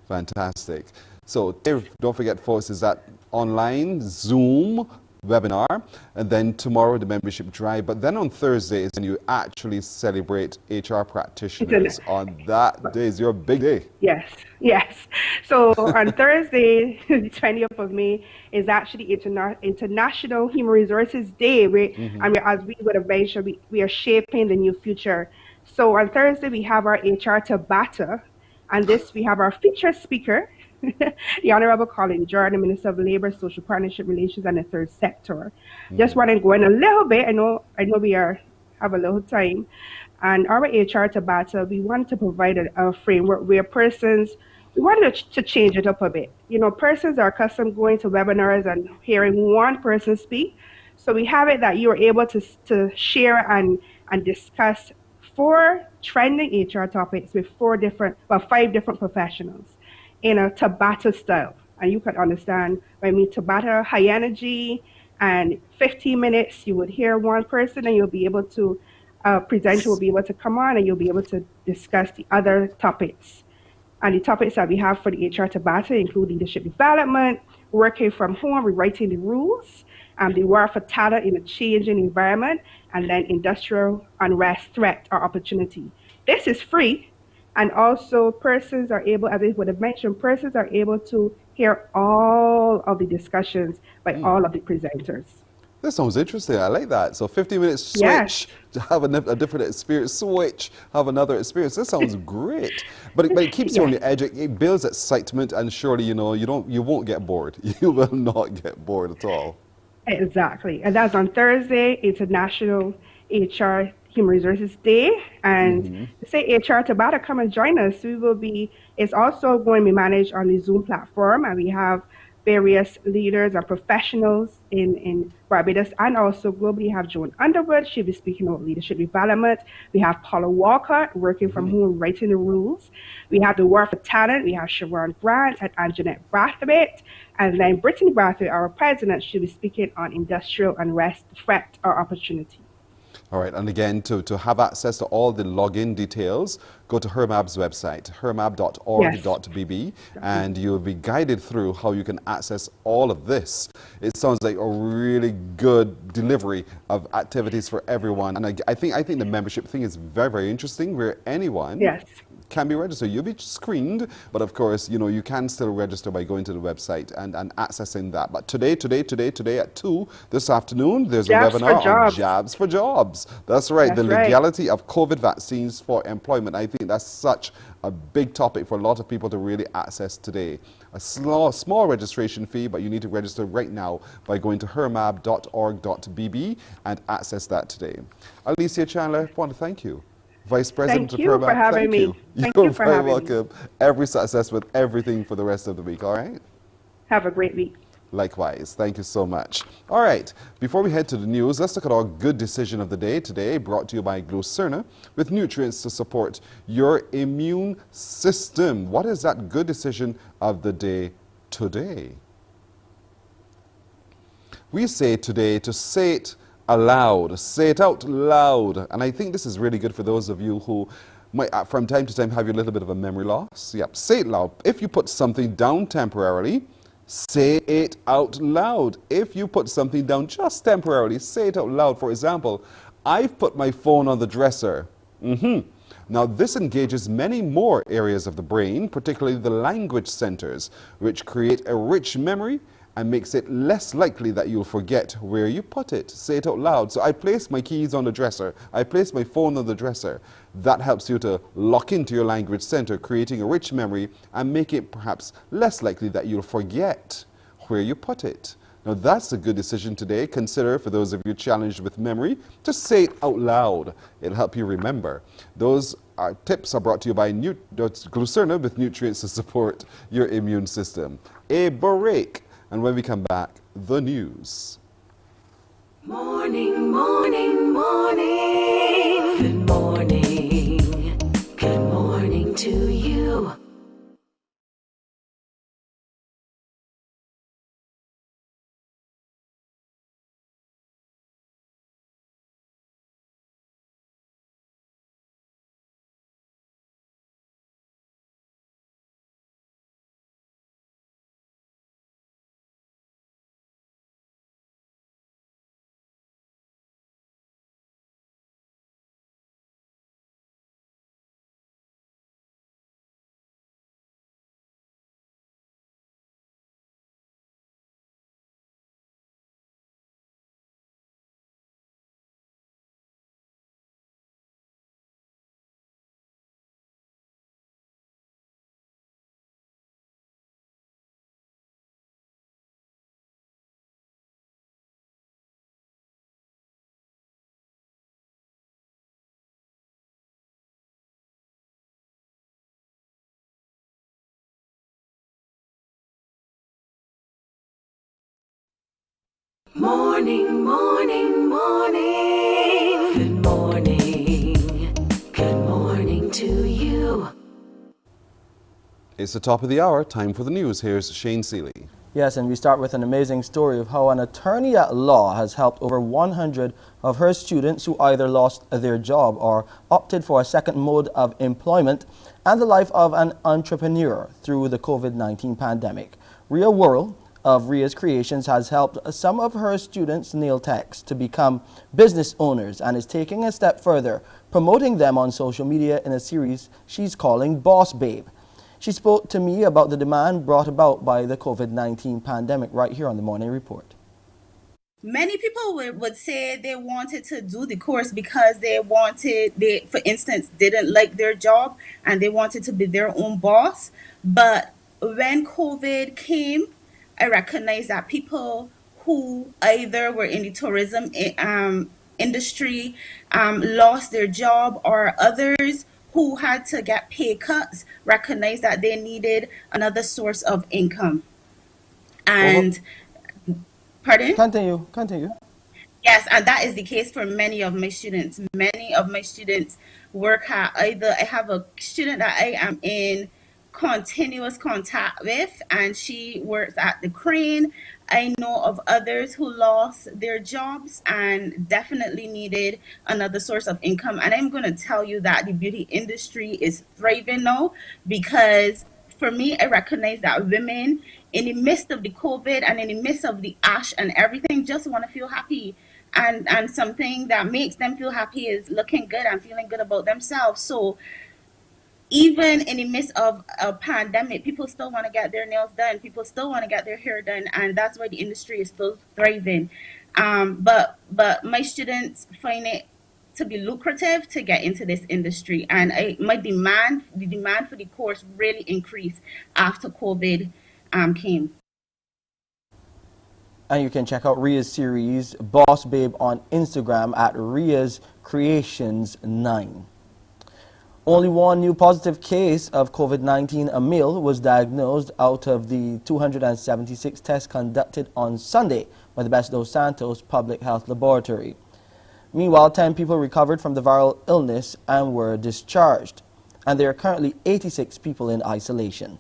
Fantastic. So don't forget, folks, is that online, Zoom, webinar, and then tomorrow the membership drive. But then on Thursday is when you actually celebrate HR practitioners. On that day is your big day. Yes, yes. So on Thursday, the 20th of May, is actually International Human Resources Day. As we would have mentioned, we are shaping the new future. So on Thursday, we have our HR Tabata, and this we have our featured speaker, the Honorable Colin Jordan, Minister of Labour, Social Partnership Relations, and the Third Sector. Just want to go in a little bit. I know we have a little time. And our HR Tabata, we want to provide a framework where we wanted to change it up a bit. You know, persons are accustomed going to webinars and hearing one person speak. So we have it that you are able to share and discuss 4 trending HR topics with 5 different professionals in a Tabata style. And you can understand by me Tabata, high energy, and 15 minutes, you would hear one person and you'll be able to presenter will be able to come on and you'll be able to discuss the other topics. And the topics that we have for the HR Tabata include leadership development, working from home, rewriting the rules, the war for talent in a changing environment, and then industrial unrest, threat, or opportunity. This is free, and also persons are able, as I would have mentioned, persons are able to hear all of the discussions by all of the presenters. This sounds interesting. I like that. So 50 minutes switch to have a different experience, switch, have another experience. This sounds great. But it keeps you on the edge. It builds excitement, and surely, you won't get bored. You will not get bored at all. Exactly. And that's on Thursday, International HR Human Resources Day. And to say HR Tabata, come and join us. It's also going to be managed on the Zoom platform, and we have various leaders and professionals in Barbados and also globally. You have Joan Underwood, she'll be speaking about leadership development. We have Paula Walker, working from home, writing the rules. We have the War for Talent. We have Sharon Grant and Anjanette Brathwaite. And then Brittany Brathwaite, our president, she'll be speaking on industrial unrest, threat, or opportunity. All right, and again, to have access to all the login details, go to HERMAB's website, hermab.org.bb, and you'll be guided through how you can access all of this. It sounds like a really good delivery of activities for everyone. And I think the membership thing is very, very interesting, where anyone can be registered. You'll be screened, but of course, you can still register by going to the website and accessing that. But today at 2 this afternoon, there's a webinar on Jobs for Jobs. That's right, the legality of COVID vaccines for employment. I think that's such a big topic for a lot of people to really access today. A small registration fee, but you need to register right now by going to hermab.org.bb and access that today. Alicia Chandler, I want to thank you. Vice President of HERMAB, for having me. You're very welcome. Every success with everything for the rest of the week, all right? Have a great week. Likewise. Thank you so much. All right. Before we head to the news, let's look at our good decision of the day today, brought to you by Glucerna, with nutrients to support your immune system. What is that good decision of the day today? We say today to say it aloud, say it out loud. And I think this is really good for those of you who might from time to time have a little bit of a memory loss. Yep, say it loud. If you put something down temporarily, say it out loud. If you put something down just temporarily, say it out loud. For example, I've put my phone on the dresser. Now, this engages many more areas of the brain, particularly the language centers, which create a rich memory and makes it less likely that you'll forget where you put it. Say it out loud. So I place my keys on the dresser. I place my phone on the dresser. That helps you to lock into your language center, creating a rich memory and make it perhaps less likely that you'll forget where you put it. Now that's a good decision today. Consider, for those of you challenged with memory, just say it out loud. It'll help you remember. Those tips are brought to you by Glucerna, with nutrients to support your immune system. A break. And when we come back, the news. Morning, morning, morning. Good morning. Good morning to you. Morning, morning, morning. Good morning. Good morning to you. It's the top of the hour. Time for the news. Here's Shane Seeley. Yes, and we start with an amazing story of how an attorney at law has helped over 100 of her students who either lost their job or opted for a second mode of employment and the life of an entrepreneur through the COVID-19 pandemic. Rhea Worrell of Rhea's Creations has helped some of her students nail techs to become business owners and is taking a step further, promoting them on social media in a series she's calling Boss Babe. She spoke to me about the demand brought about by the COVID-19 pandemic right here on the Morning Report. Many people would say they wanted to do the course because they, for instance, didn't like their job and they wanted to be their own boss. But when COVID came, I recognized that people who either were in the tourism industry lost their job, or others who had to get pay cuts recognized that they needed another source of income. And pardon? Continue. Yes, and that is the case for many of my students. Many of my students work at either, I have a student that I am in continuous contact with, and she works at the crane. I know of others who lost their jobs and definitely needed another source of income. And I'm going to tell you that the beauty industry is thriving now, because for me, I recognize that women in the midst of the COVID and in the midst of the ash and everything just want to feel happy. And something that makes them feel happy is looking good and feeling good about themselves. So even in the midst of a pandemic, people still want to get their nails done. People still want to get their hair done, and that's why the industry is still thriving. But my students find it to be lucrative to get into this industry, and the demand for the course really increased after COVID came. And you can check out Rhea's series Boss Babe on Instagram at Rhea's Creations 9. Only one new positive case of COVID-19, a male, was diagnosed out of the 276 tests conducted on Sunday by the Best Dos Santos Public Health Laboratory. Meanwhile, 10 people recovered from the viral illness and were discharged, and there are currently 86 people in isolation.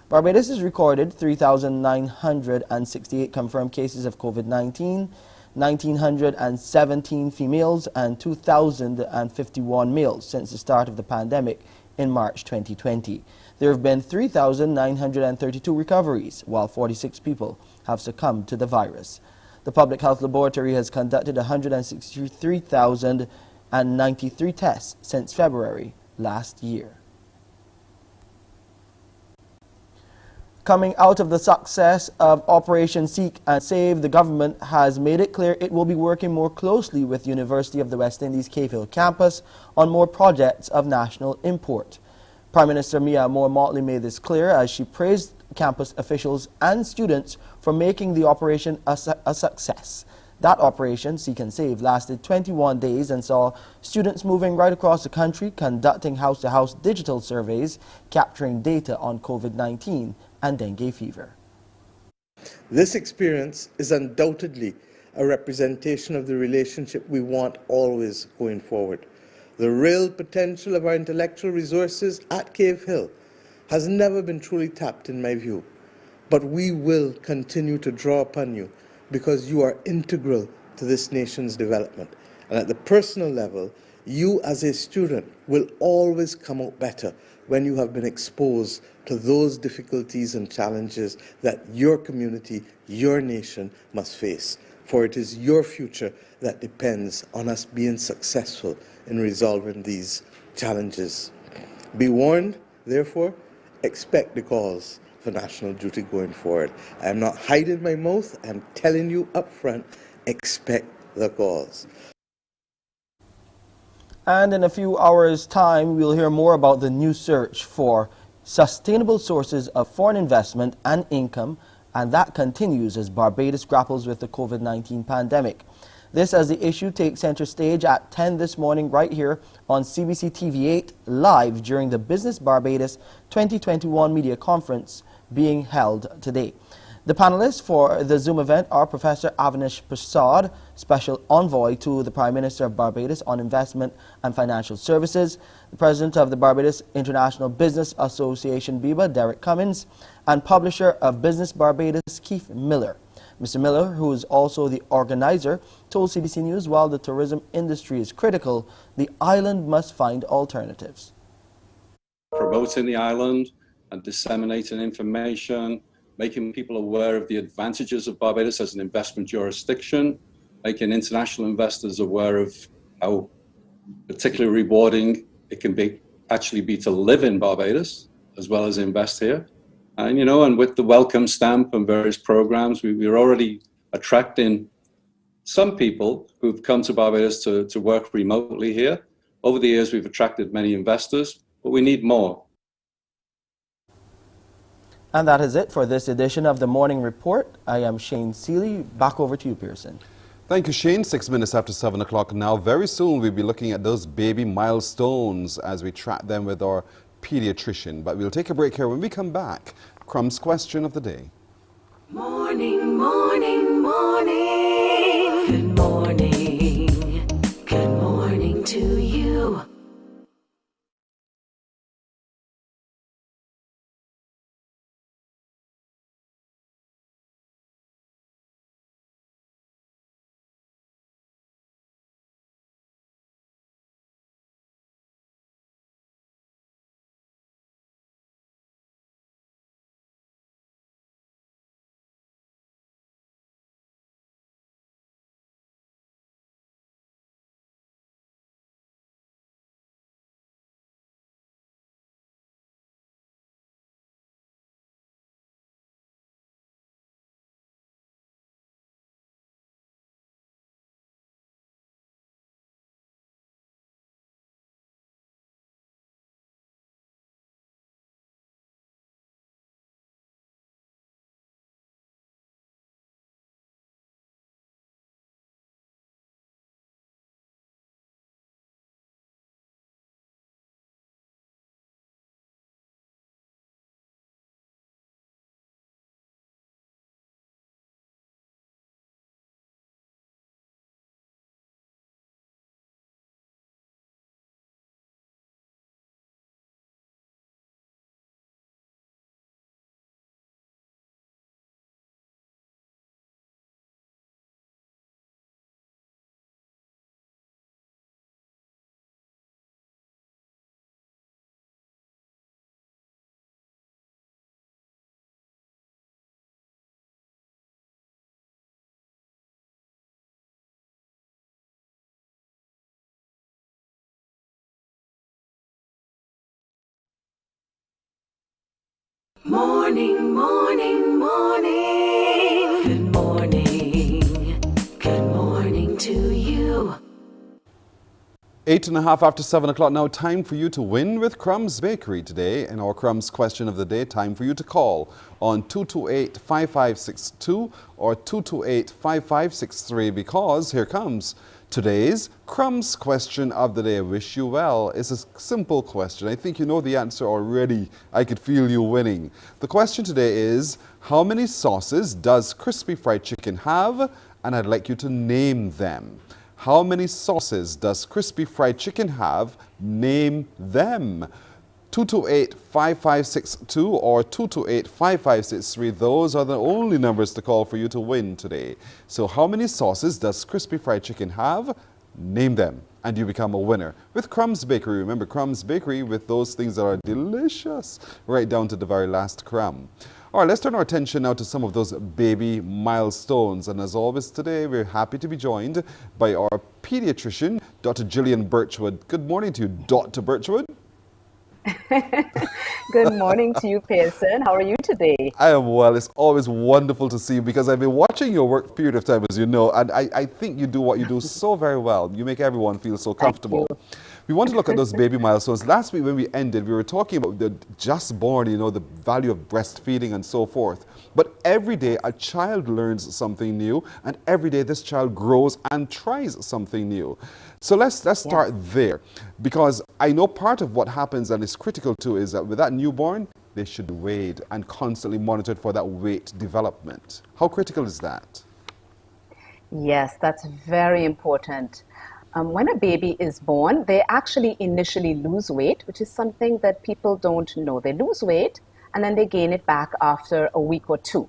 Barbados has recorded 3,968 confirmed cases of COVID-19, 1,917 females and 2,051 males since the start of the pandemic in March 2020. There have been 3,932 recoveries, while 46 people have succumbed to the virus. The Public Health Laboratory has conducted 163,093 tests since February last year. Coming out of the success of Operation Seek and Save, the government has made it clear it will be working more closely with the University of the West Indies Cave Hill campus on more projects of national import. Prime Minister Mia Moore-Motley made this clear as she praised campus officials and students for making the operation a success. That operation, Seek and Save, lasted 21 days and saw students moving right across the country, conducting house-to-house digital surveys, capturing data on COVID-19 and dengue fever. This experience is undoubtedly a representation of the relationship we want always going forward. The real potential of our intellectual resources at Cave Hill has never been truly tapped in my view, but we will continue to draw upon you because you are integral to this nation's development. And at the personal level, you as a student will always come out better when you have been exposed to those difficulties and challenges that your community, your nation must face. For it is your future that depends on us being successful in resolving these challenges. Be warned, therefore, expect the calls for national duty going forward. I am not hiding my mouth, I'm telling you up front, expect the calls. And in a few hours' time, we'll hear more about the new search for sustainable sources of foreign investment and income, and that continues as Barbados grapples with the COVID-19 pandemic. This as the issue takes center stage at 10 this morning right here on CBC TV8 live during the Business Barbados 2021 media conference being held today. The panelists for the Zoom event are Professor Avnish Prasad, Special Envoy to the Prime Minister of Barbados on Investment and Financial Services, the President of the Barbados International Business Association, BIBA, Derek Cummins, and Publisher of Business Barbados, Keith Miller. Mr. Miller, who is also the organizer, told CBC News while the tourism industry is critical, the island must find alternatives. Promoting the island and disseminating information, making people aware of the advantages of Barbados as an investment jurisdiction, making international investors aware of how particularly rewarding it can actually be to live in Barbados as well as invest here. And, and with the welcome stamp and various programs, we're already attracting some people who've come to Barbados to work remotely here. Over the years, we've attracted many investors, but we need more. And that is it for this edition of the Morning Report. I am Shane Seeley. Back over to you, Pearson. Thank you, Shane. 6 minutes after 7 o'clock now. Very soon we'll be looking at those baby milestones as we track them with our pediatrician. But we'll take a break here. When we come back, Crumb's question of the day. Morning, morning, morning. Good morning. Good morning to you. Morning, morning, morning. Good morning. Good morning to you. 8.5 after 7 o'clock now. Time for you to win with Crumb's Bakery today. In our Crumb's question of the day, time for you to call on 228-5562 or 228-5563 because here comes today's Crumb's question of the day. Wish you well. It's a simple question. I think you know the answer already. I could feel you winning. The question today is, how many sauces does crispy fried chicken have? And I'd like you to name them. How many sauces does crispy fried chicken have? Name them. 228-5562 or 228-5563. Those are the only numbers to call for you to win today. So how many sauces does crispy fried chicken have? Name them and you become a winner with Crumb's Bakery. Remember, Crumb's Bakery with those things that are delicious right down to the very last crumb. All right, let's turn our attention now to some of those baby milestones. And as always today, we're happy to be joined by our pediatrician, Dr. Gillian Birchwood. Good morning to you, Dr. Birchwood. Good morning to you, Pearson. How are you today? I am well. It's always wonderful to see you because I've been watching your work period of time, as you know, and I think you do what you do so very well. You make everyone feel so comfortable. We want to look at those baby milestones. Last week when we ended, we were talking about the just born, you know, the value of breastfeeding and so forth. But every day a child learns something new, and every day this child grows and tries something new. So let's start there, because I know part of what happens and is critical too is that with that newborn, they should be weighed and constantly monitored for that weight development. How critical is that? Yes, that's very important. When a baby is born, they actually initially lose weight, which is something that people don't know. They lose weight and then they gain it back after a week or two.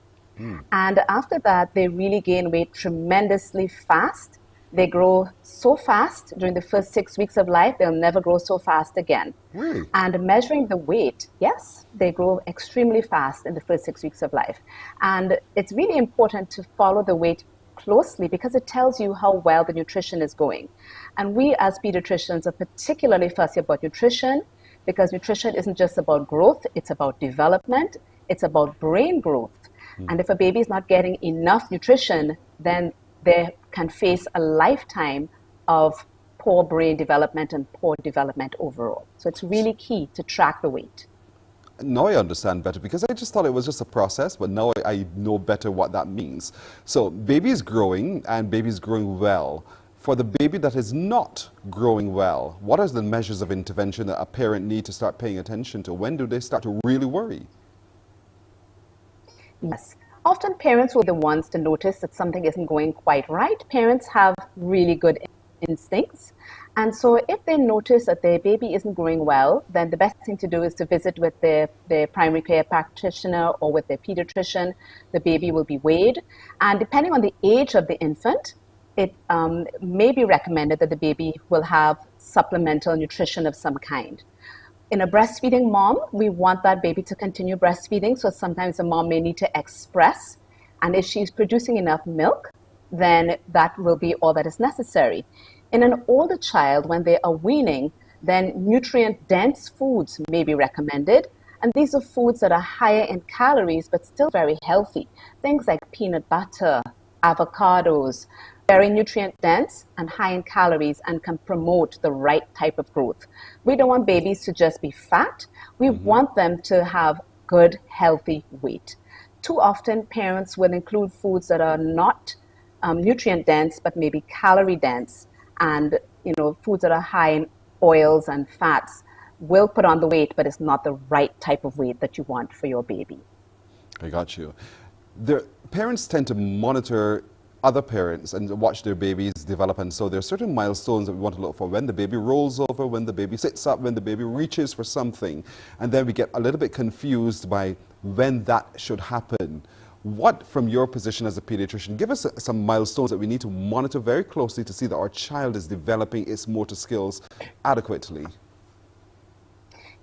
And after that, they really gain weight tremendously fast. They grow so fast during the first 6 weeks of life, they'll never grow so fast again. Really? And measuring the weight, yes, they grow extremely fast in the first 6 weeks of life. And it's really important to follow the weight closely because it tells you how well the nutrition is going. And we as pediatricians are particularly fussy about nutrition because nutrition isn't just about growth, it's about development, it's about brain growth. And if a baby is not getting enough nutrition, then they can face a lifetime of poor brain development and poor development overall. So it's really key to track the weight. Now I understand better because I just thought it was just a process, but now I know better what that means. So baby is growing and baby is growing well. For the baby that is not growing well, what are the measures of intervention that a parent need to start paying attention to? When do they start to really worry? Yes. Often parents will be the ones to notice that something isn't going quite right. Parents have really good instincts. And so if they notice that their baby isn't growing well, then the best thing to do is to visit with their primary care practitioner or with their pediatrician. The baby will be weighed. And depending on the age of the infant, it may be recommended that the baby will have supplemental nutrition of some kind. In a breastfeeding mom, we want that baby to continue breastfeeding, so sometimes the mom may need to express, and if she's producing enough milk, then that will be all that is necessary. In an older child, when they are weaning, then nutrient-dense foods may be recommended, and these are foods that are higher in calories but still very healthy. Things like peanut butter, avocados, very nutrient dense and high in calories and can promote the right type of growth. We don't want babies to just be fat. We want them to have good, healthy weight. Too often, parents will include foods that are not nutrient dense, but maybe calorie dense, and foods that are high in oils and fats will put on the weight, but it's not the right type of weight that you want for your baby. I got you. The parents tend to monitor other parents and watch their babies develop, and so there are certain milestones that we want to look for: when the baby rolls over, when the baby sits up, when the baby reaches for something, and then we get a little bit confused by when that should happen. What, from your position as a pediatrician, give us some milestones that we need to monitor very closely to see that our child is developing its motor skills adequately?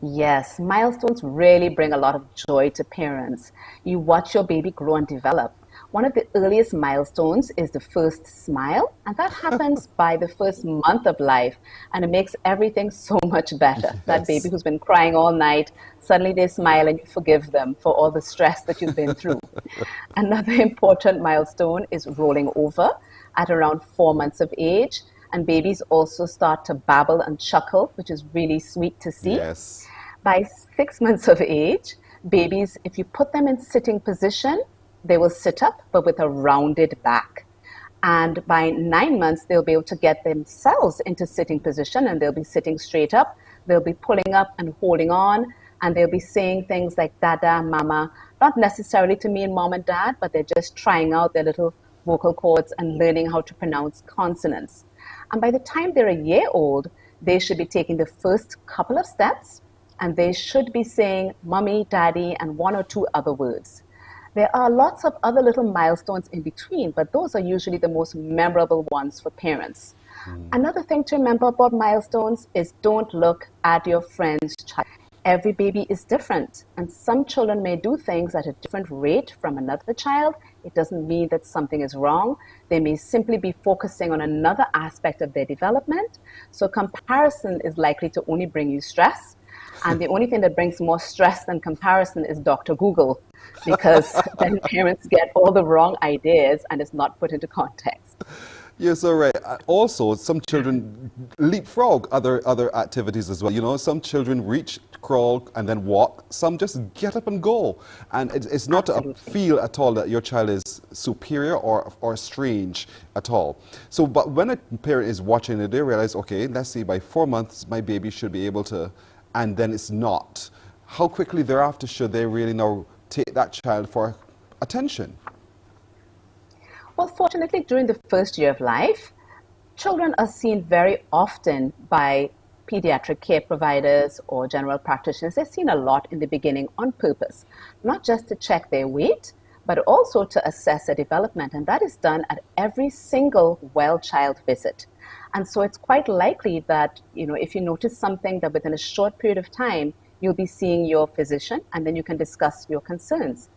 Yes, milestones really bring a lot of joy to parents. You watch your baby grow and develop. One of the earliest milestones is the first smile, and that happens by the first month of life, and it makes everything so much better. Yes. That baby who's been crying all night, suddenly they smile and you forgive them for all the stress that you've been through. Another important milestone is rolling over at around 4 months of age, and babies also start to babble and chuckle, which is really sweet to see. Yes. By 6 months of age, babies, if you put them in sitting position, they will sit up, but with a rounded back. And by 9 months, they'll be able to get themselves into sitting position, and they'll be sitting straight up. They'll be pulling up and holding on, and they'll be saying things like dada, mama, not necessarily to mean mom and dad, but they're just trying out their little vocal cords and learning how to pronounce consonants. And by the time they're a year old, they should be taking the first couple of steps, and they should be saying mommy, daddy, and 1 or 2 other words. There are lots of other little milestones in between, but those are usually the most memorable ones for parents. Another thing to remember about milestones is don't look at your friend's child. Every baby is different, and some children may do things at a different rate from another child. It doesn't mean that something is wrong. They may simply be focusing on another aspect of their development. So comparison is likely to only bring you stress. And the only thing that brings more stress than comparison is Dr. Google, because then parents get all the wrong ideas and it's not put into context. Yes, all right. Also, some children leapfrog other activities as well. You know, some children reach, crawl, and then walk. Some just get up and go. And it's not a feel at all that your child is superior or strange at all. So, but when a parent is watching it, they realize, okay, let's see, by 4 months, my baby should be able to, and then it's not. how quickly thereafter should they really now take that child for attention? Well, fortunately, during the first year of life, children are seen very often by pediatric care providers or general practitioners. They're seen a lot in the beginning on purpose, not just to check their weight, but also to assess their development. And that is done at every single well child visit. And so it's quite likely that, if you notice something, that within a short period of time, you'll be seeing your physician and then you can discuss your concerns.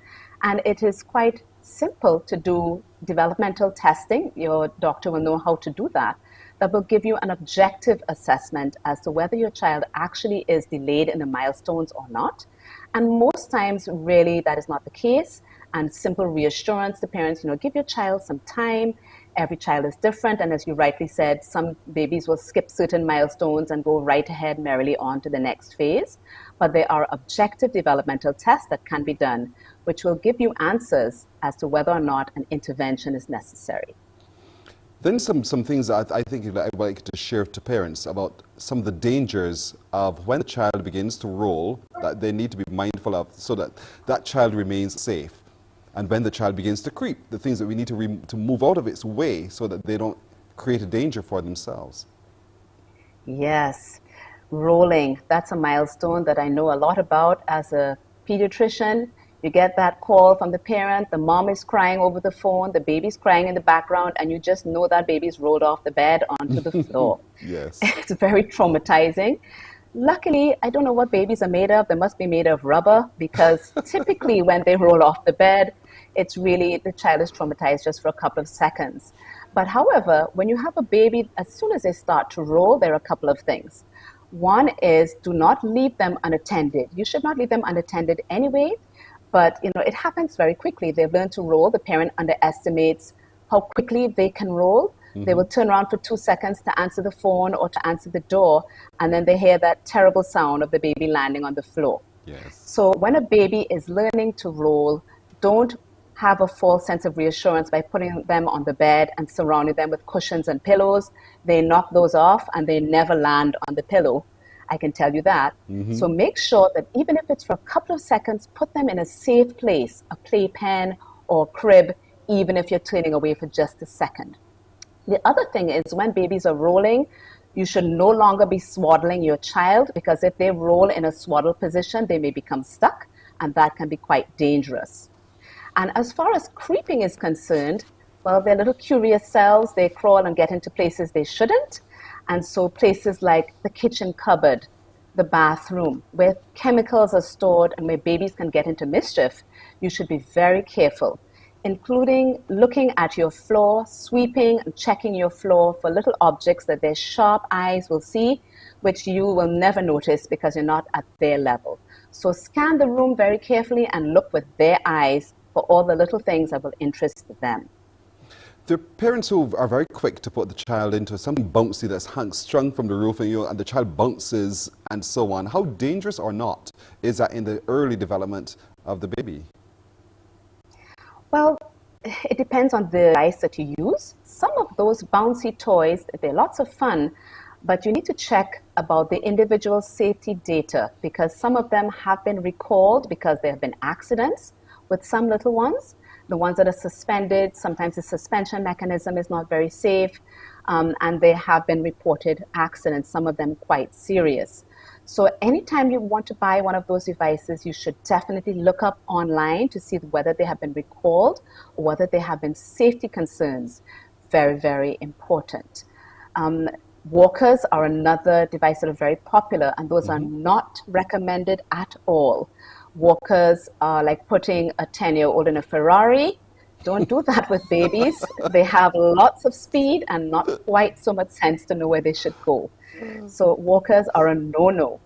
And it is quite simple to do developmental testing. Your doctor will know how to do that. That will give you an objective assessment as to whether your child actually is delayed in the milestones or not. And most times, really, that is not the case. And simple reassurance to parents, give your child some time. Every child is different. And as you rightly said, some babies will skip certain milestones and go right ahead merrily on to the next phase. But there are objective developmental tests that can be done, which will give you answers as to whether or not an intervention is necessary. Then some things that I think I'd like to share to parents about some of the dangers of when the child begins to roll that they need to be mindful of so that that child remains safe. And when the child begins to creep, the things that we need to move out of its way so that they don't create a danger for themselves. Yes, rolling, that's a milestone that I know a lot about as a pediatrician. You get that call from the parent, the mom is crying over the phone, the baby's crying in the background, and you just know that baby's rolled off the bed onto the floor. Yes. It's very traumatizing. Luckily, I don't know what babies are made of. They must be made of rubber, because typically when they roll off the bed, it's really, the child is traumatized just for a couple of seconds. But however, when you have a baby, as soon as they start to roll, there are a couple of things. One is, do not leave them unattended. You should not leave them unattended anyway. But, it happens very quickly. They've learned to roll. The parent underestimates how quickly they can roll. Mm-hmm. They will turn around for 2 seconds to answer the phone or to answer the door, and then they hear that terrible sound of the baby landing on the floor. Yes. So when a baby is learning to roll, don't have a false sense of reassurance by putting them on the bed and surrounding them with cushions and pillows. They knock those off and they never land on the pillow. I can tell you that. Mm-hmm. So make sure that even if it's for a couple of seconds, put them in a safe place, a playpen or crib, even if you're turning away for just a second. The other thing is, when babies are rolling, you should no longer be swaddling your child, because if they roll in a swaddle position, they may become stuck, and that can be quite dangerous. And as far as creeping is concerned, well, they're little curious selves. They crawl and get into places they shouldn't. And so places like the kitchen cupboard, the bathroom, where chemicals are stored and where babies can get into mischief, you should be very careful, including looking at your floor, sweeping and checking your floor for little objects that their sharp eyes will see, which you will never notice because you're not at their level. So scan the room very carefully and look with their eyes for all the little things that will interest them. There are parents who are very quick to put the child into something bouncy that's strung from the roof, and the child bounces and so on. How dangerous or not is that in the early development of the baby? Well, it depends on the device that you use. Some of those bouncy toys, they're lots of fun, but you need to check about the individual safety data, because some of them have been recalled because there have been accidents with some little ones. The ones that are suspended, sometimes the suspension mechanism is not very safe, and there have been reported accidents, some of them quite serious. So anytime you want to buy one of those devices, you should definitely look up online to see whether they have been recalled or whether there have been safety concerns. Very, very important. Walkers are another device that are very popular, and those are not recommended at all. Walkers are like putting a 10-year-old in a Ferrari. Don't do that with babies. They have lots of speed and not quite so much sense to know where they should go. So walkers are a no-no.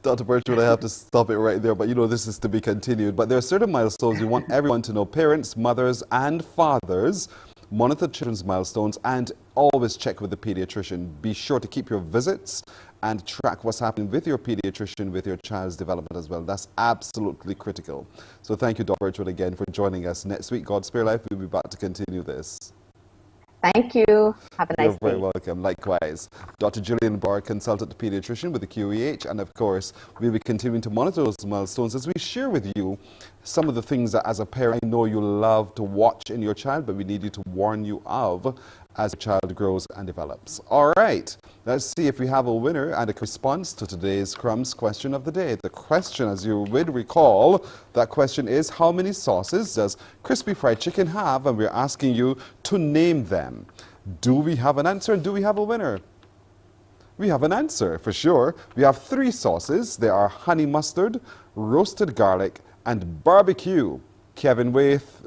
Dr. Birchwood, I have to stop it right there, but this is to be continued. But there are certain milestones we want everyone to know. Parents, mothers, and fathers, monitor children's milestones and always check with the pediatrician. Be sure to keep your visits and track what's happening with your pediatrician, with your child's development as well. That's absolutely critical. So thank you, Dr. Birchwood, again for joining us. Next week, God spare life, we'll be back to continue this. Thank you. Have a nice You're very day. welcome. Likewise. Dr. Gillian Barr, consultant pediatrician with the QEH, and of course, we'll be continuing to monitor those milestones as we share with you some of the things that as a parent, I know you love to watch in your child, but we need you to warn you of as a child grows and develops. All right, let's see if we have a winner and a response to today's Crumbs question of the day. The question, as you would recall, that question is, how many sauces does crispy fried chicken have? And we're asking you to name them. Do we have an answer? Do we have a winner? We have an answer for sure. We have 3 sauces. They are honey mustard, roasted garlic, and barbecue. Kevin Waith,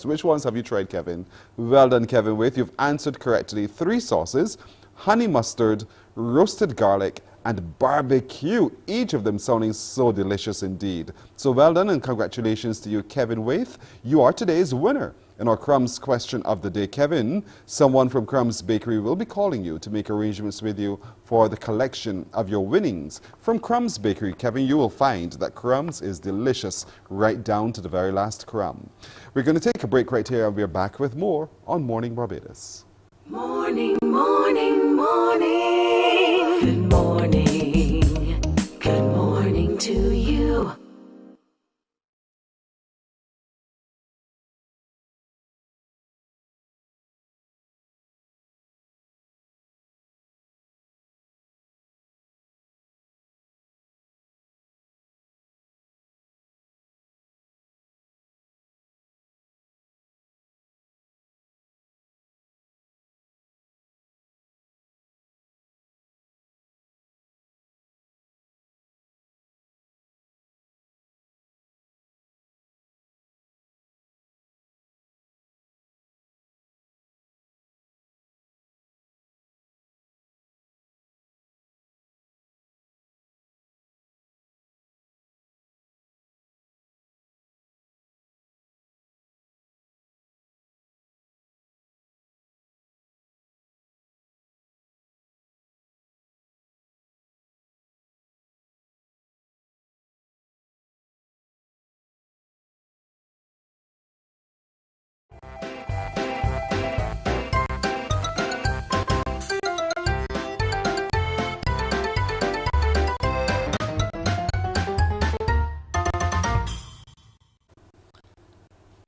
which ones have you tried, Kevin? Well done, Kevin Waith. You've answered correctly. 3 sauces, honey mustard, roasted garlic, and barbecue. Each of them sounding so delicious indeed. So well done and congratulations to you, Kevin Waith. You are today's winner. In our Crumbs question of the day, Kevin, someone from Crumbs Bakery will be calling you to make arrangements with you for the collection of your winnings. From Crumbs Bakery, Kevin, you will find that Crumbs is delicious right down to the very last crumb. We're going to take a break right here and we're back with more on Morning Barbados. Morning, morning, morning. Good morning. Good morning to you.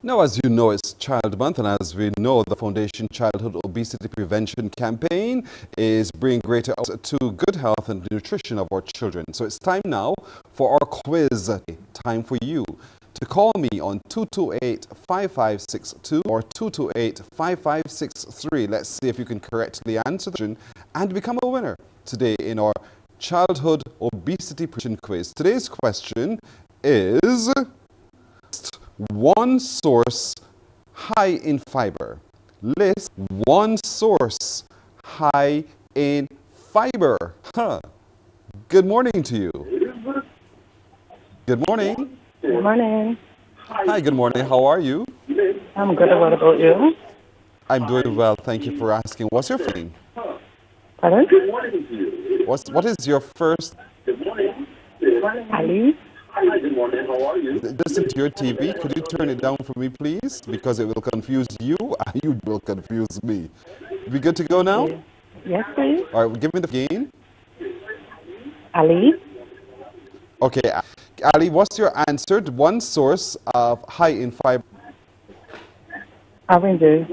Now, as you know, it's Child Month, and as we know, the Foundation Childhood Obesity Prevention Campaign is bringing greater to good health and nutrition of our children. So it's time now for our quiz. Time for you to call me on 228-5562 or 228-5563. Let's see if you can correctly answer the question and become a winner today in our Childhood Obesity Prevention Quiz. Today's question is: one source high in fiber. List one source high in fiber. Good morning to you. Good morning. Good morning. Hi, good morning. How are you? I'm good. What about you? I'm doing well. Thank you for asking. What's your name? Pardon? What is your first? Ali. Hi, good morning. How are you? Listen to your TV. Could you turn it down for me, please? Because it will confuse you and you will confuse me. We good to go now? Yes, please. All right, give me the game. Ali. Okay, Ali, what's your answer? One source of high in fiber. Oranges.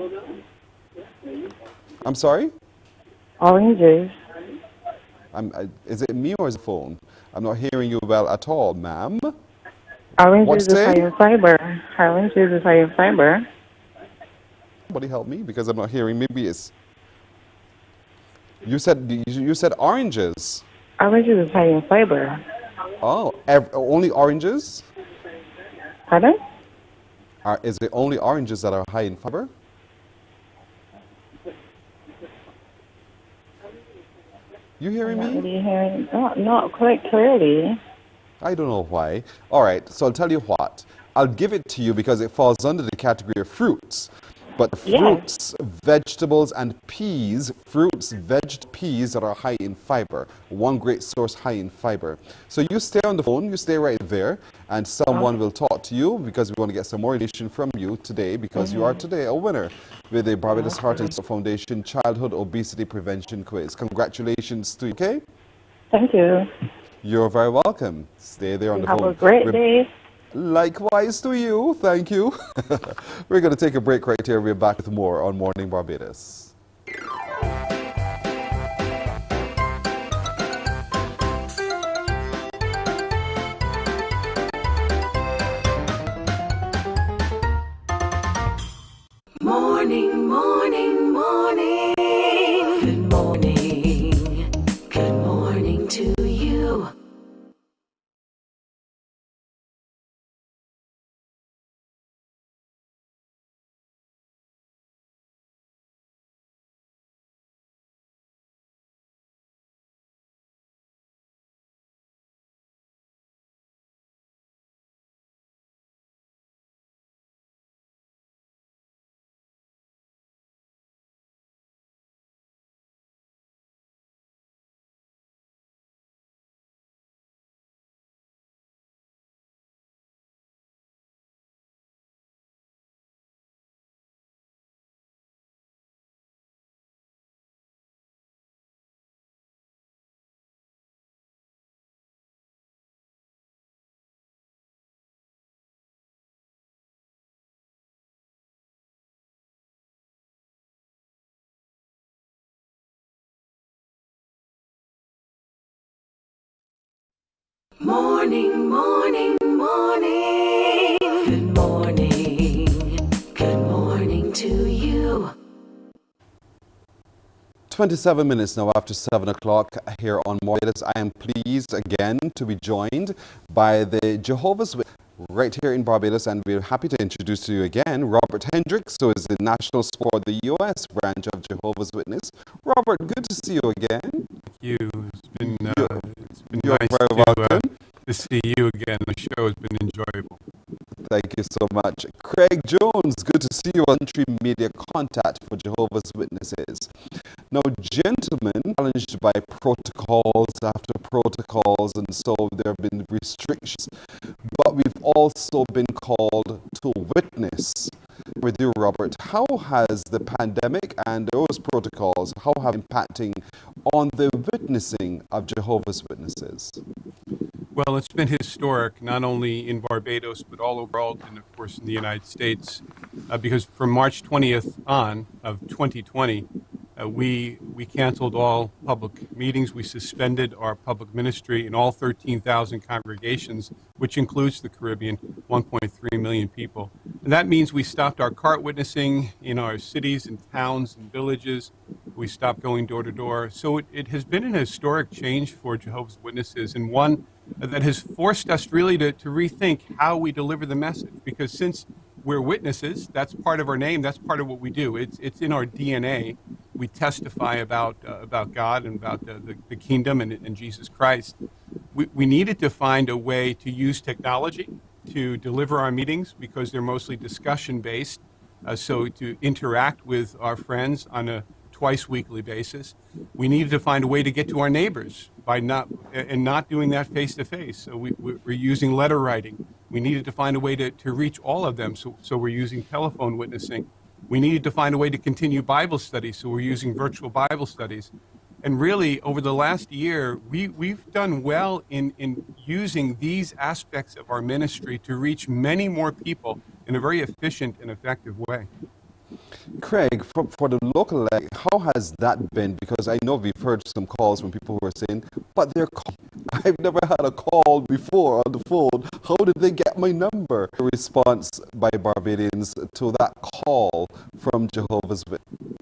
I'm sorry? Oranges. Is it me or is it phone? I'm not hearing you well at all, ma'am. Oranges is high in fiber. Oranges is high in fiber. Somebody help me because I'm not hearing. Maybe it's. You said oranges. Oranges is high in fiber. Oh, only oranges? Pardon? Is it only oranges that are high in fiber? You hearing me? Really hearing, not quite clearly. I don't know why. All right, so I'll tell you what. I'll give it to you because it falls under the category of fruits. But fruits, vegetables, and peas, peas that are high in fiber. One great source high in fiber. So you stay on the phone, you stay right there, and someone will talk to you because we want to get some more information from you today because you are today a winner with the Barbados Heart and Stroke Foundation Childhood Obesity Prevention Quiz. Congratulations to you, okay? Thank you. You're very welcome. Stay there on the phone. Have a great day. Likewise to you. Thank you. We're going to take a break right here. We're back with more on Morning Barbados. Morning, morning, morning. Good morning. Good morning to you. Morning, morning, morning. Good morning. Good morning to you. 27 minutes now after 7 o'clock here on Barbados. I am pleased again to be joined by the Jehovah's Witnesses right here in Barbados, and we're happy to introduce to you again Robert Hendricks, who is the National for the U.S. branch of Jehovah's Witness. Robert, good to see you again. Thank you. It's been You're nice very welcome. to see you again. The show has been enjoyable. Thank you so much. Craig Jones, good to see you on Country Media Contact for Jehovah's Witnesses. Now, gentlemen, challenged by protocols after protocols, and so there have been restrictions, but we've also been called to witness. With you, Robert, how has the pandemic and those protocols, how have impacting on the witnessing of Jehovah's Witnesses? Well, it's been historic, not only in Barbados, but all over the world, and of course in the United States, because from March 20th on of 2020, we canceled all public meetings. We suspended our public ministry in all 13,000 congregations, which includes the Caribbean, 1.3 million people. And that means we stopped our cart witnessing in our cities and towns and villages. We stopped going door to door. So it has been an historic change for Jehovah's Witnesses, and one that has forced us really to rethink how we deliver the message. Because since we're witnesses, that's part of our name, that's part of what we do. It's in our DNA. We testify about God and about the kingdom and Jesus Christ. We needed to find a way to use technology to deliver our meetings because they're mostly discussion-based, so to interact with our friends on a twice weekly basis. We needed to find a way to get to our neighbors by not doing that face-to-face. So we're using letter writing. We needed to find a way to reach all of them, so we're using telephone witnessing. We needed to find a way to continue Bible studies, so we're using virtual Bible studies. And really, over the last year, we've done well in using these aspects of our ministry to reach many more people in a very efficient and effective way. Craig, for the local leg, how has that been? Because I know we've heard some calls from people who are saying, but I've never had a call before on the phone. How did they get my number? A response by Barbadians to that call from Jehovah's Witnesses.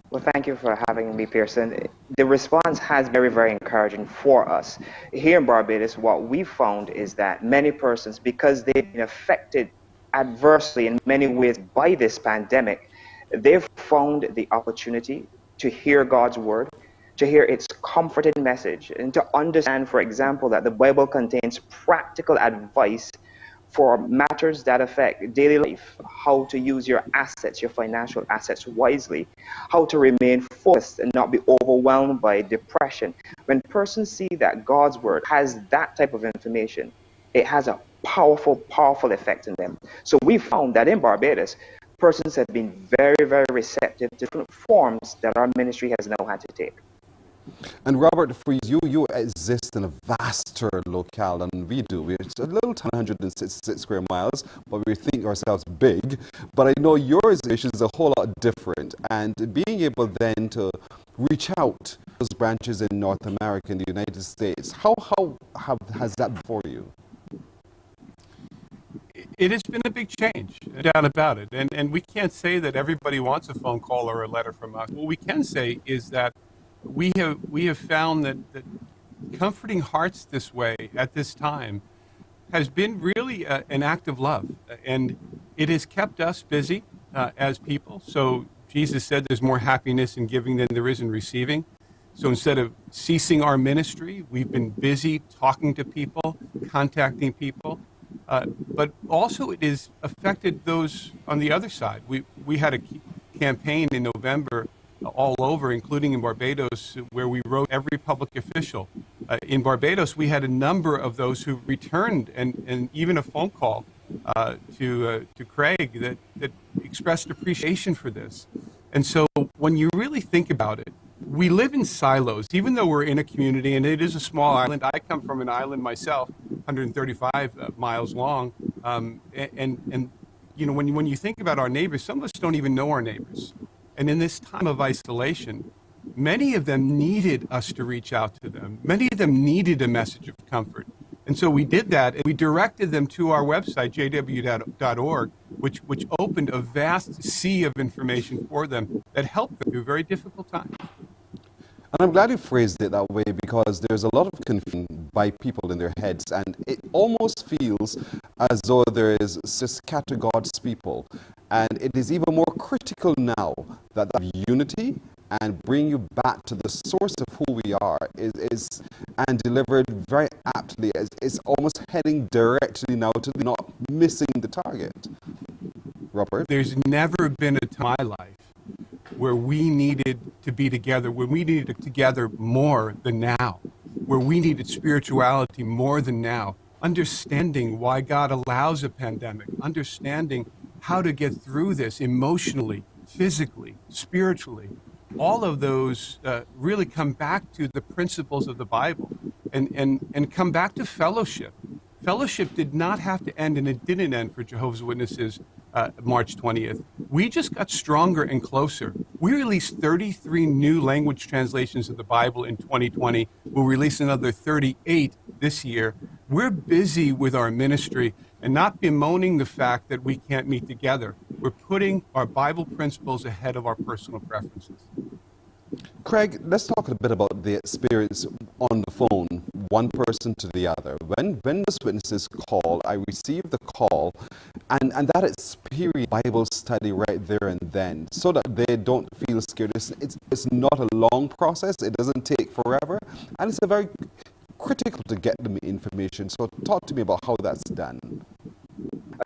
Well, thank you for having me, Pearson. The response has been very, very encouraging for us. Here in Barbados, what we found is that many persons, because they've been affected adversely in many ways by this pandemic, they've found the opportunity to hear God's word, to hear its comforting message, and to understand, for example, that the Bible contains practical advice for matters that affect daily life, how to use your assets, your financial assets wisely, how to remain focused and not be overwhelmed by depression. When persons see that God's word has that type of information, it has a powerful, powerful effect in them. So we found that in Barbados, persons have been very, very receptive to different forms that our ministry has now had to take. And Robert, for you exist in a vaster locale than we do. We're a little 166 square miles, but we think ourselves big. But I know yours is a whole lot different. And being able then to reach out to those branches in North America and the United States, how has that been for you? It has been a big change, no doubt about it. And we can't say that everybody wants a phone call or a letter from us. What we can say is that we have found that comforting hearts this way at this time has been really an act of love, and it has kept us busy as people. So Jesus said there's more happiness in giving than there is in receiving. So instead of ceasing our ministry, we've been busy talking to people, contacting people, but also it has affected those on the other side. We had a campaign in November all over, including in Barbados, where we wrote every public official. In Barbados, we had a number of those who returned, and even a phone call to Craig that expressed appreciation for this. And so when you really think about it, we live in silos, even though we're in a community, and it is a small island. I come from an island myself, 135 miles long, and you know, when you think about our neighbors, some of us don't even know our neighbors. And in this time of isolation, many of them needed us to reach out to them. Many of them needed a message of comfort. And so we did that, and we directed them to our website, jw.org, which opened a vast sea of information for them that helped them through very difficult times. And I'm glad you phrased it that way, because there's a lot of confusion by people in their heads, and it almost feels as though there is scatter God's people. And it is even more critical now that unity and bring you back to the source of who we are is and delivered very aptly. It's almost heading directly now to not missing the target. Robert? There's never been a time in my life where we needed to be together, where we needed together more than now, where we needed spirituality more than now, understanding why God allows a pandemic, understanding how to get through this emotionally, physically, spiritually. All of those really come back to the principles of the Bible and come back to fellowship. Fellowship did not have to end, and it didn't end for Jehovah's Witnesses March 20th. We just got stronger and closer. We released 33 new language translations of the Bible in 2020. We'll release another 38 this year. We're busy with our ministry and not bemoaning the fact that we can't meet together. We're putting our Bible principles ahead of our personal preferences. Craig, let's talk a bit about the experience on the phone, one person to the other. When those witnesses call, I receive the call, and that experience Bible study right there and then, so that they don't feel scared. It's not a long process. It doesn't take forever, and it's a very critical to get them information. So talk to me about how that's done.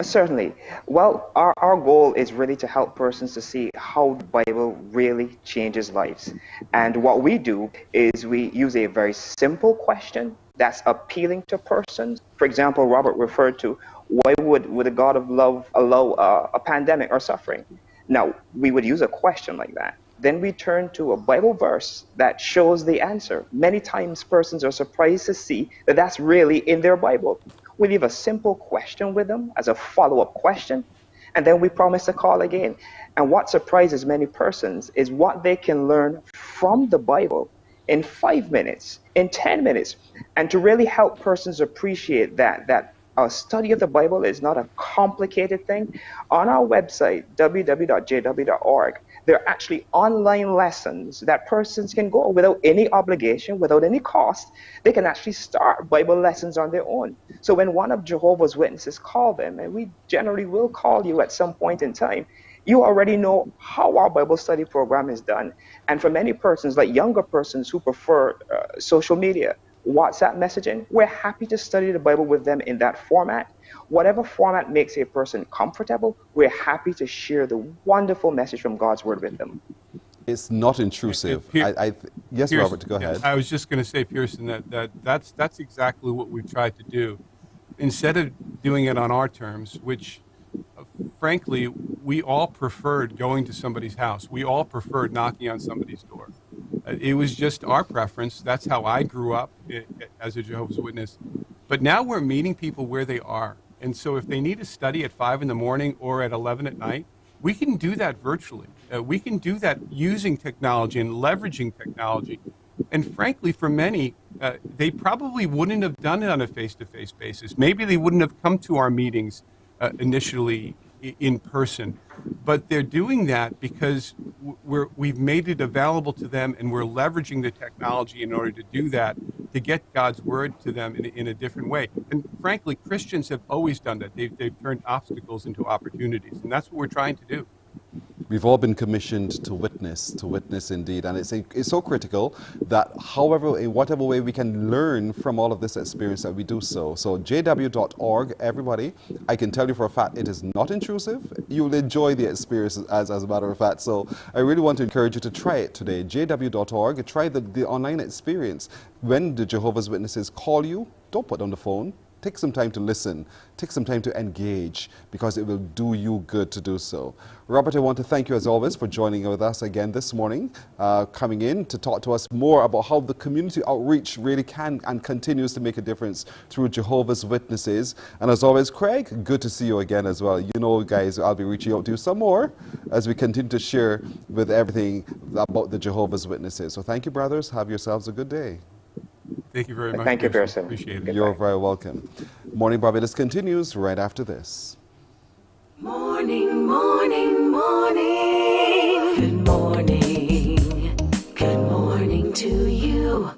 Certainly. Well, our goal is really to help persons to see how the Bible really changes lives. And what we do is we use a very simple question that's appealing to persons. For example, Robert referred to, why would a God of love allow a pandemic or suffering? Now, we would use a question like that. Then we turn to a Bible verse that shows the answer. Many times persons are surprised to see that that's really in their Bible. We leave a simple question with them as a follow-up question, and then we promise to call again. And what surprises many persons is what they can learn from the Bible in 5 minutes, in 10 minutes, and to really help persons appreciate that a study of the Bible is not a complicated thing. On our website, www.jw.org, there are actually online lessons that persons can go without any obligation, without any cost. They can actually start Bible lessons on their own. So when one of Jehovah's Witnesses call them, and we generally will call you at some point in time, you already know how our Bible study program is done. And for many persons, like younger persons who prefer social media, WhatsApp messaging, we're happy to study the Bible with them in that format. Whatever format makes a person comfortable, we're happy to share the wonderful message from God's Word with them. It's not intrusive. Yes, Pearson, Robert, go ahead. I was just going to say, Pearson, that's exactly what we've tried to do. Instead of doing it on our terms, which, frankly, we all preferred going to somebody's house. We all preferred knocking on somebody's door. It was just our preference. That's how I grew up as a Jehovah's Witness. But now we're meeting people where they are. And so if they need to study at 5 in the morning or at 11 at night, we can do that virtually. We can do that using technology and leveraging technology. And frankly, for many, they probably wouldn't have done it on a face-to-face basis. Maybe they wouldn't have come to our meetings initially in person. But they're doing that because we've made it available to them, and we're leveraging the technology in order to do that, to get God's word to them in a different way. And frankly, Christians have always done that. They've turned obstacles into opportunities, and that's what we're trying to do. We've all been commissioned to witness indeed. And it's so critical that however, in whatever way we can learn from all of this experience, that we do so. So jw.org, everybody, I can tell you for a fact it is not intrusive. You'll enjoy the experience as a matter of fact. So I really want to encourage you to try it today. jw.org, try the online experience. When the Jehovah's Witnesses call you, don't put down the phone. Take some time to listen. Take some time to engage, because it will do you good to do so. Robert, I want to thank you as always for joining with us again this morning, coming in to talk to us more about how the community outreach really can and continues to make a difference through Jehovah's Witnesses. And as always, Craig, good to see you again as well. You know, guys, I'll be reaching out to you some more as we continue to share with everything about the Jehovah's Witnesses. So thank you, brothers. Have yourselves a good day. Thank you very much. Thank you, Pearson. Appreciate it. You're very welcome. Morning Barbados continues right after this. Morning, morning, morning. Good morning. Good morning to you.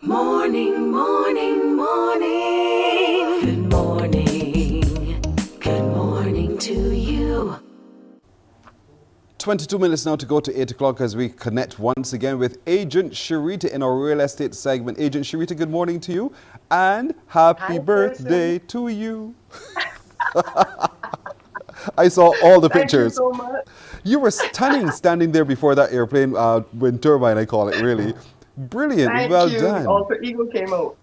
Morning, morning, morning. Good morning. Good morning to you. 22 minutes now to go to 8 o'clock as we connect once again with Agent Sharita in our real estate segment. Agent Sharita, good morning to you and happy birthday to you. I saw all the pictures. Thank you so much. You were stunning standing there before that airplane, wind turbine, I call it, really. Brilliant. Thank well you. done. Alter Ego came out.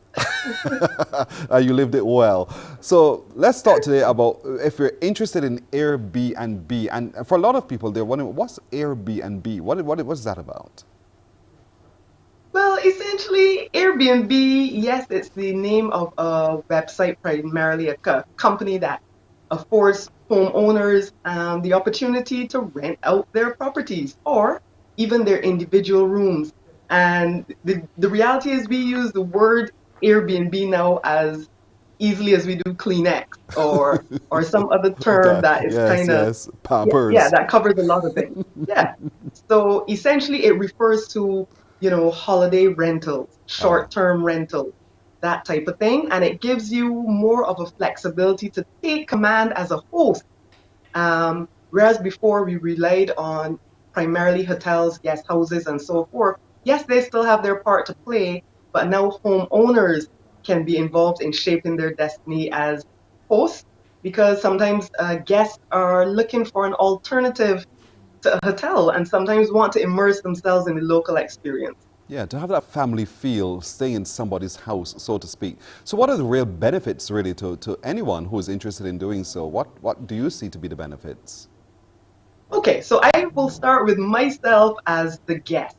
You lived it well. So let's talk today about if you're interested in Airbnb. And for a lot of people, they're wondering, what's Airbnb? What is that about? Well, essentially, Airbnb, yes, it's the name of a website, primarily a company that affords homeowners the opportunity to rent out their properties or even their individual rooms. And the reality is we use the word Airbnb now as easily as we do Kleenex or some other term that is kind of Pampers. that covers a lot of things. Yeah. So essentially, it refers to holiday rentals, short-term rentals, that type of thing, and it gives you more of a flexibility to take command as a host. Whereas before we relied on primarily hotels, guest houses, and so forth. Yes, they still have their part to play, but now homeowners can be involved in shaping their destiny as hosts, because sometimes guests are looking for an alternative to a hotel and sometimes want to immerse themselves in the local experience. Yeah, to have that family feel, stay in somebody's house, so to speak. So what are the real benefits really to anyone who is interested in doing so? What do you see to be the benefits? Okay, so I will start with myself as the guest.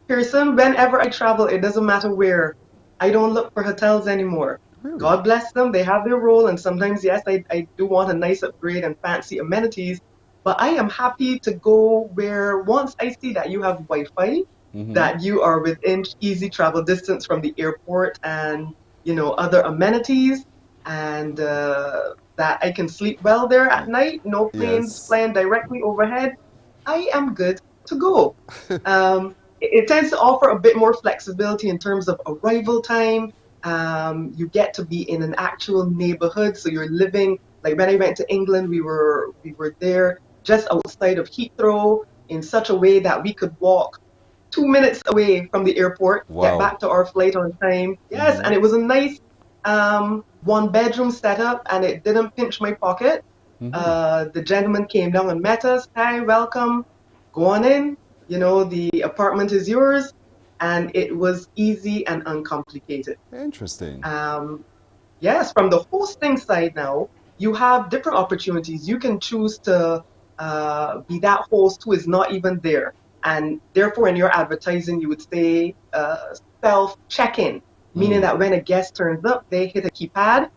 Pearson, whenever I travel, it doesn't matter where, I don't look for hotels anymore. Really? God bless them, they have their role, and sometimes, yes, I do want a nice upgrade and fancy amenities, but I am happy to go where once I see that you have Wi-Fi, that you are within easy travel distance from the airport and, other amenities, and that I can sleep well there at night, no planes flying directly overhead, I am good to go. It tends to offer a bit more flexibility in terms of arrival time. You get to be in an actual neighborhood, so you're living, like when I went to England, we were there just outside of Heathrow in such a way that we could walk 2 minutes away from the airport, get back to our flight on time. Yes, and it was a nice one-bedroom setup, and it didn't pinch my pocket. The gentleman came down and met us. Hi, welcome. Go on in. The apartment is yours. And it was easy and uncomplicated. Interesting. Yes, from the hosting side now, you have different opportunities. You can choose to be that host who is not even there. And therefore, in your advertising, you would say self-check-in, meaning that when a guest turns up, they hit a keypad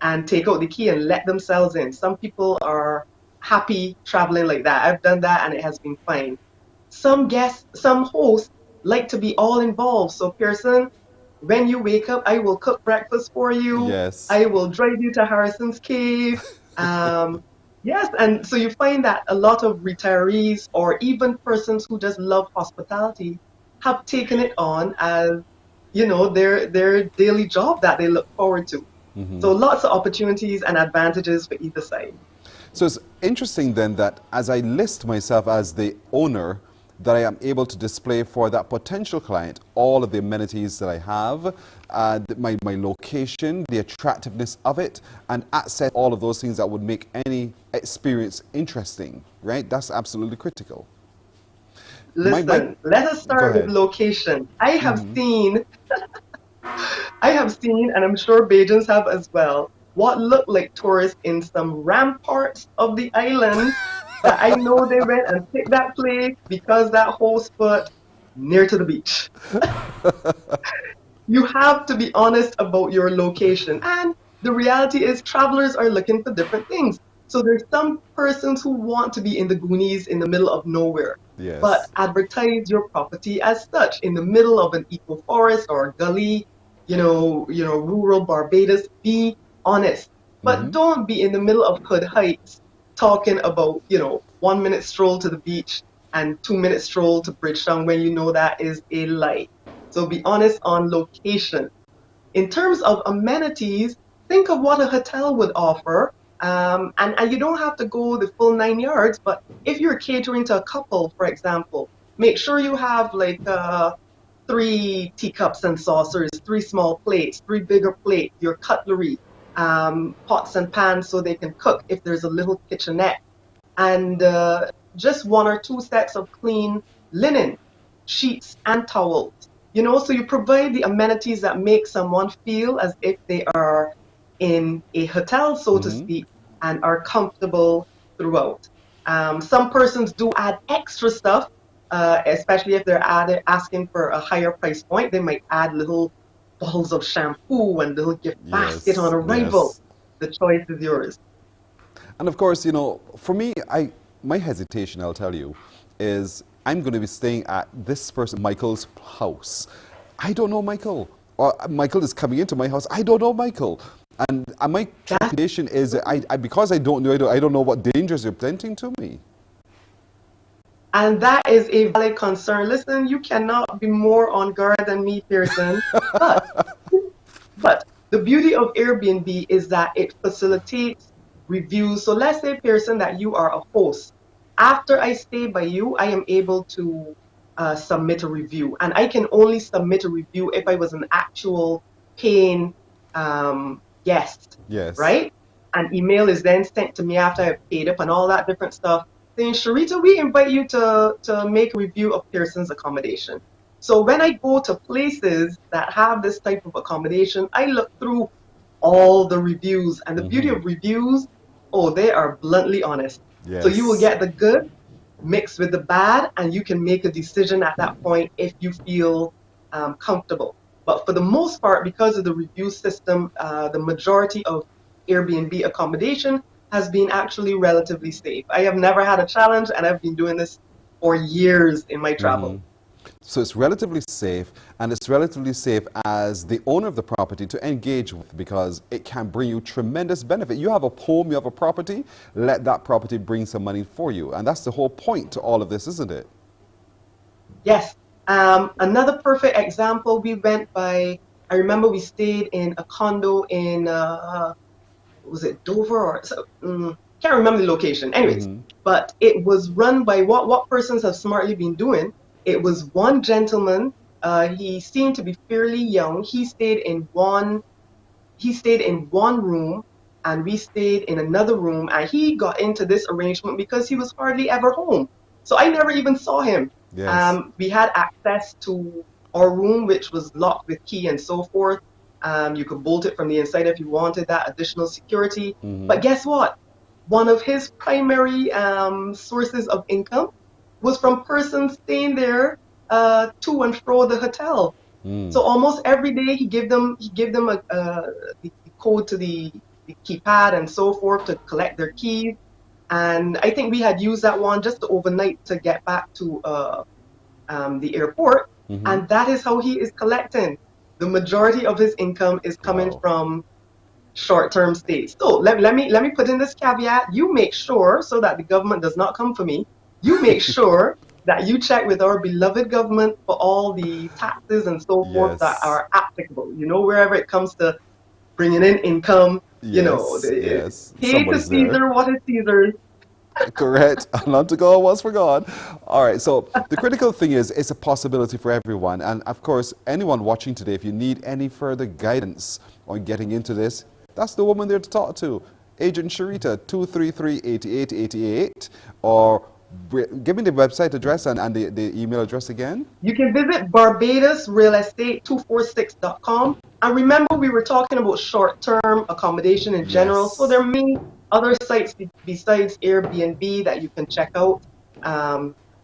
and take out the key and let themselves in. Some people are happy traveling like that. I've done that and it has been fine. Some hosts like to be all involved. So Pearson, when you wake up, I will cook breakfast for you. Yes. I will drive you to Harrison's Cave. Yes, and so you find that a lot of retirees or even persons who just love hospitality have taken it on as, their daily job that they look forward to. So lots of opportunities and advantages for either side. So it's interesting then that as I list myself as the owner, that I am able to display for that potential client all of the amenities that I have, my location, the attractiveness of it, and access all of those things that would make any experience interesting, right? That's absolutely critical. Listen, let us start with location. I have seen, and I'm sure Bajans have as well, what look like tourists in some ramparts of the island that I know they went and picked that place because that host put near to the beach. You have to be honest about your location. And the reality is travelers are looking for different things. So there's some persons who want to be in the Goonies in the middle of nowhere. Yes. But advertise your property as such, in the middle of an eco forest or a gully, rural Barbados. Be honest. But don't be in the middle of Hood Heights talking about, 1 minute stroll to the beach and 2 minute stroll to Bridgetown when you know that is a lie. So be honest on location. In terms of amenities, think of what a hotel would offer. And you don't have to go the full 9 yards, but if you're catering to a couple, for example, make sure you have like 3 teacups and saucers, 3 small plates, 3 bigger plates, your cutlery, pots and pans so they can cook if there's a little kitchenette, and just 1 or 2 sets of clean linen, sheets and towels. So you provide the amenities that make someone feel as if they are in a hotel, so to speak, and are comfortable throughout. Some persons do add extra stuff, especially if they're asking for a higher price point. They might add little bottles of shampoo and little gift basket on arrival. The choice is yours. And of course, for me, my hesitation, I'll tell you, is I'm going to be staying at this person, Michael's house. I don't know Michael. Or Michael is coming into my house. I don't know Michael. And my trepidation is, because I don't know what dangers you're presenting to me. And that is a valid concern. Listen, you cannot be more on guard than me, Pearson. But the beauty of Airbnb is that it facilitates reviews. So let's say, Pearson, that you are a host. After I stay by you, I am able to submit a review. And I can only submit a review if I was an actual paying guest, yes, right? An email is then sent to me after I've paid up and all that different stuff, saying, Sharita, we invite you to make a review of Pearson's accommodation. So when I go to places that have this type of accommodation, I look through all the reviews. And the beauty of reviews, they are bluntly honest. Yes. So you will get the good mixed with the bad, and you can make a decision at that point if you feel comfortable. But for the most part, because of the review system, the majority of Airbnb accommodation has been actually relatively safe. I have never had a challenge, and I've been doing this for years in my travel. So it's relatively safe, and it's relatively safe as the owner of the property to engage with, because it can bring you tremendous benefit. You have a home, you have a property, let that property bring some money for you. And that's the whole point to all of this, isn't it? Yes. Another perfect example, we went by, I remember we stayed in a condo in, was it Dover or, can't remember the location. Anyways, but it was run by what persons have smartly been doing. It was one gentleman. He seemed to be fairly young. He stayed in one room, and we stayed in another room. And he got into this arrangement because he was hardly ever home. So I never even saw him. Yes. We had access to our room, which was locked with key and so forth. You could bolt it from the inside if you wanted that additional security. But guess what? One of his primary sources of income was from persons staying there to and fro the hotel. So almost every day he give them the code to the keypad and so forth to collect their keys. And I think we had used that one just overnight to get back to the airport. And that is how he is collecting. The majority of his income is coming from short-term stays. So let me put in this caveat. You make sure, so that the government does not come for me, you make sure that you check with our beloved government for all the taxes and so forth that are applicable. You know, wherever it comes to bringing in income, you know, pay to Caesar what is Caesar's. Correct. Not to go once for God. All right. So the critical thing is, it's a possibility for everyone. And of course, anyone watching today, if you need any further guidance on getting into this, that's the woman there to talk to. Agent Sharita, 233-8888. Or give me the website address and the email address again. You can visit BarbadosRealEstate246.com. And remember, we were talking about short-term accommodation in general. So there are many other sites besides Airbnb that you can check out.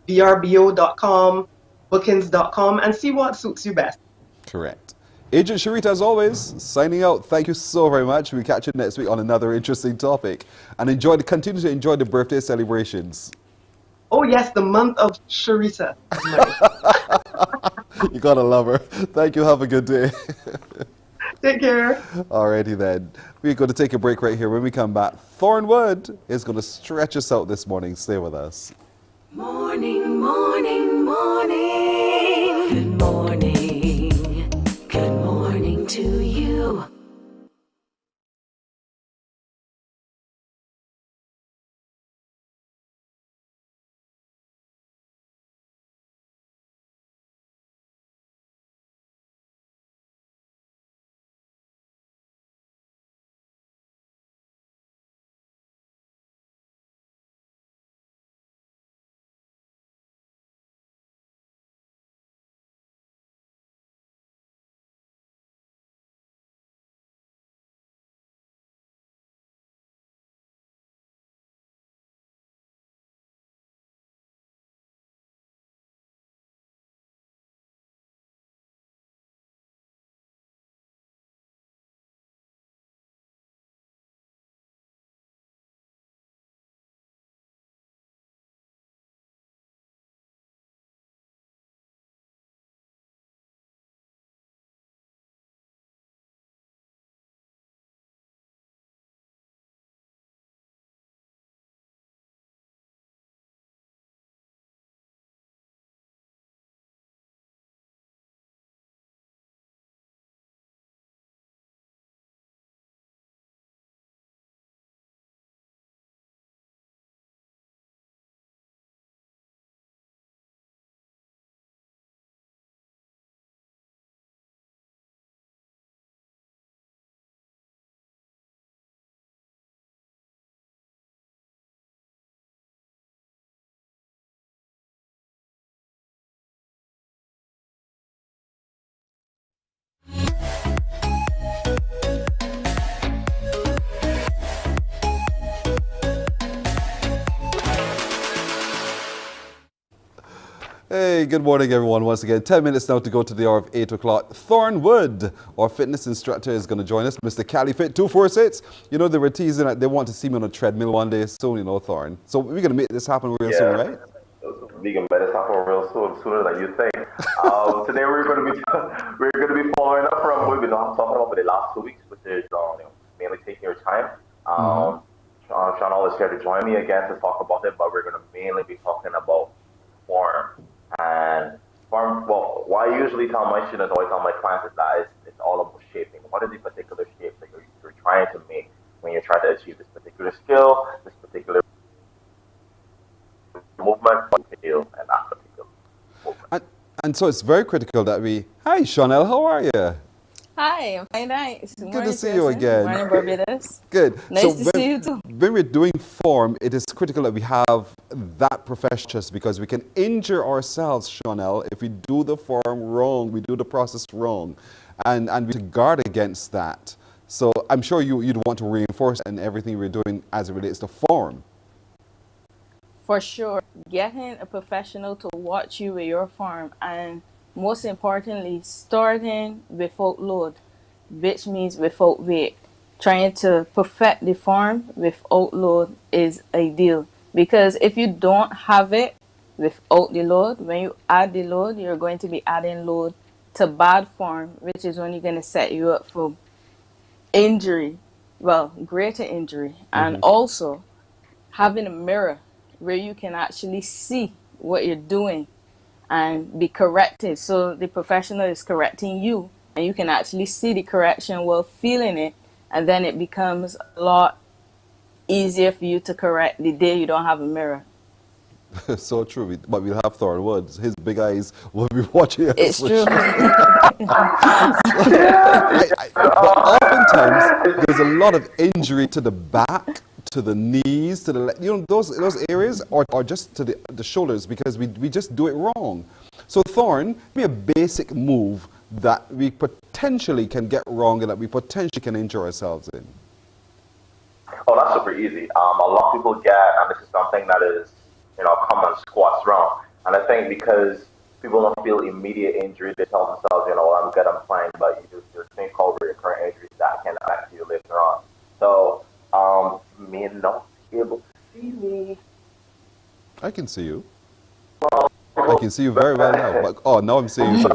VRBO.com, bookings.com, and see what suits you best. Correct. Agent Sharita, as always, signing out. Thank you so very much. We'll catch you next week on another interesting topic. And continue to enjoy the birthday celebrations. Oh, yes, the month of Sharita. You gotta love her. Thank you. Have a good day. Take care. Alrighty then. We're going to take a break right here. When we come back, Thornwood is going to stretch us out this morning. Stay with us. Morning, morning, morning. Good morning. Good morning to you. Hey, good morning, everyone. Once again, 10 minutes now to go to the hour of 8 o'clock. Thornwood, our fitness instructor, is going to join us. Mr. Califit 246. You know, they were teasing that they want to see me on a treadmill one day soon, you know, Thorn. So we're going to make this happen real soon, right? We can make this happen real soon, sooner than you think. Today we're going to be following up from what we've been talking about for the last 2 weeks, which is mainly taking your time. Chanel is here to join me again to talk about it, but we're going to mainly be talking about form. And form, well, what I usually tell my students, always tell my clients, is that it's all about shaping. What is the particular shape that you're trying to make when you're trying to achieve this particular skill, this particular movement, and that particular movement. And so it's very critical that Hi, Chanel, how are you? Hi, I'm fine, thanks. Good to see you again. Morning, Barbados. Good. Nice to see you too. When we're doing form, it is critical that we have that profession, because we can injure ourselves, Chanel, if we do the form wrong, we do the process wrong, and we to guard against that. So I'm sure you'd want to reinforce in everything we're doing as it relates to form. For sure, getting a professional to watch you with your form, and most importantly, starting without load, which means without weight. Trying to perfect the form without load is ideal, because if you don't have it without the load, when you add the load, you're going to be adding load to bad form, which is only going to set you up for injury, well, greater injury. And also having a mirror where you can actually see what you're doing and be corrected. So the professional is correcting you, and you can actually see the correction while feeling it, and then it becomes a lot easier for you to correct the day you don't have a mirror. So true, but we'll have Thornwood. His big eyes will be watching us. It's true. But oftentimes, there's a lot of injury to the back, to the knees, to the those areas, or just to the shoulders, because we just do it wrong. So Thorn, give me a basic move that we potentially can get wrong and that we potentially can injure ourselves in. Oh, that's super easy. A lot of people get, and this is something that is, common squats wrong. And I think because people don't feel immediate injury, they tell themselves, I'm good, I'm fine, but you do this thing called recurrent injuries that can affect you later on. So, me not be able to see me. I can see you. I can see you very well now. But, now I'm seeing you.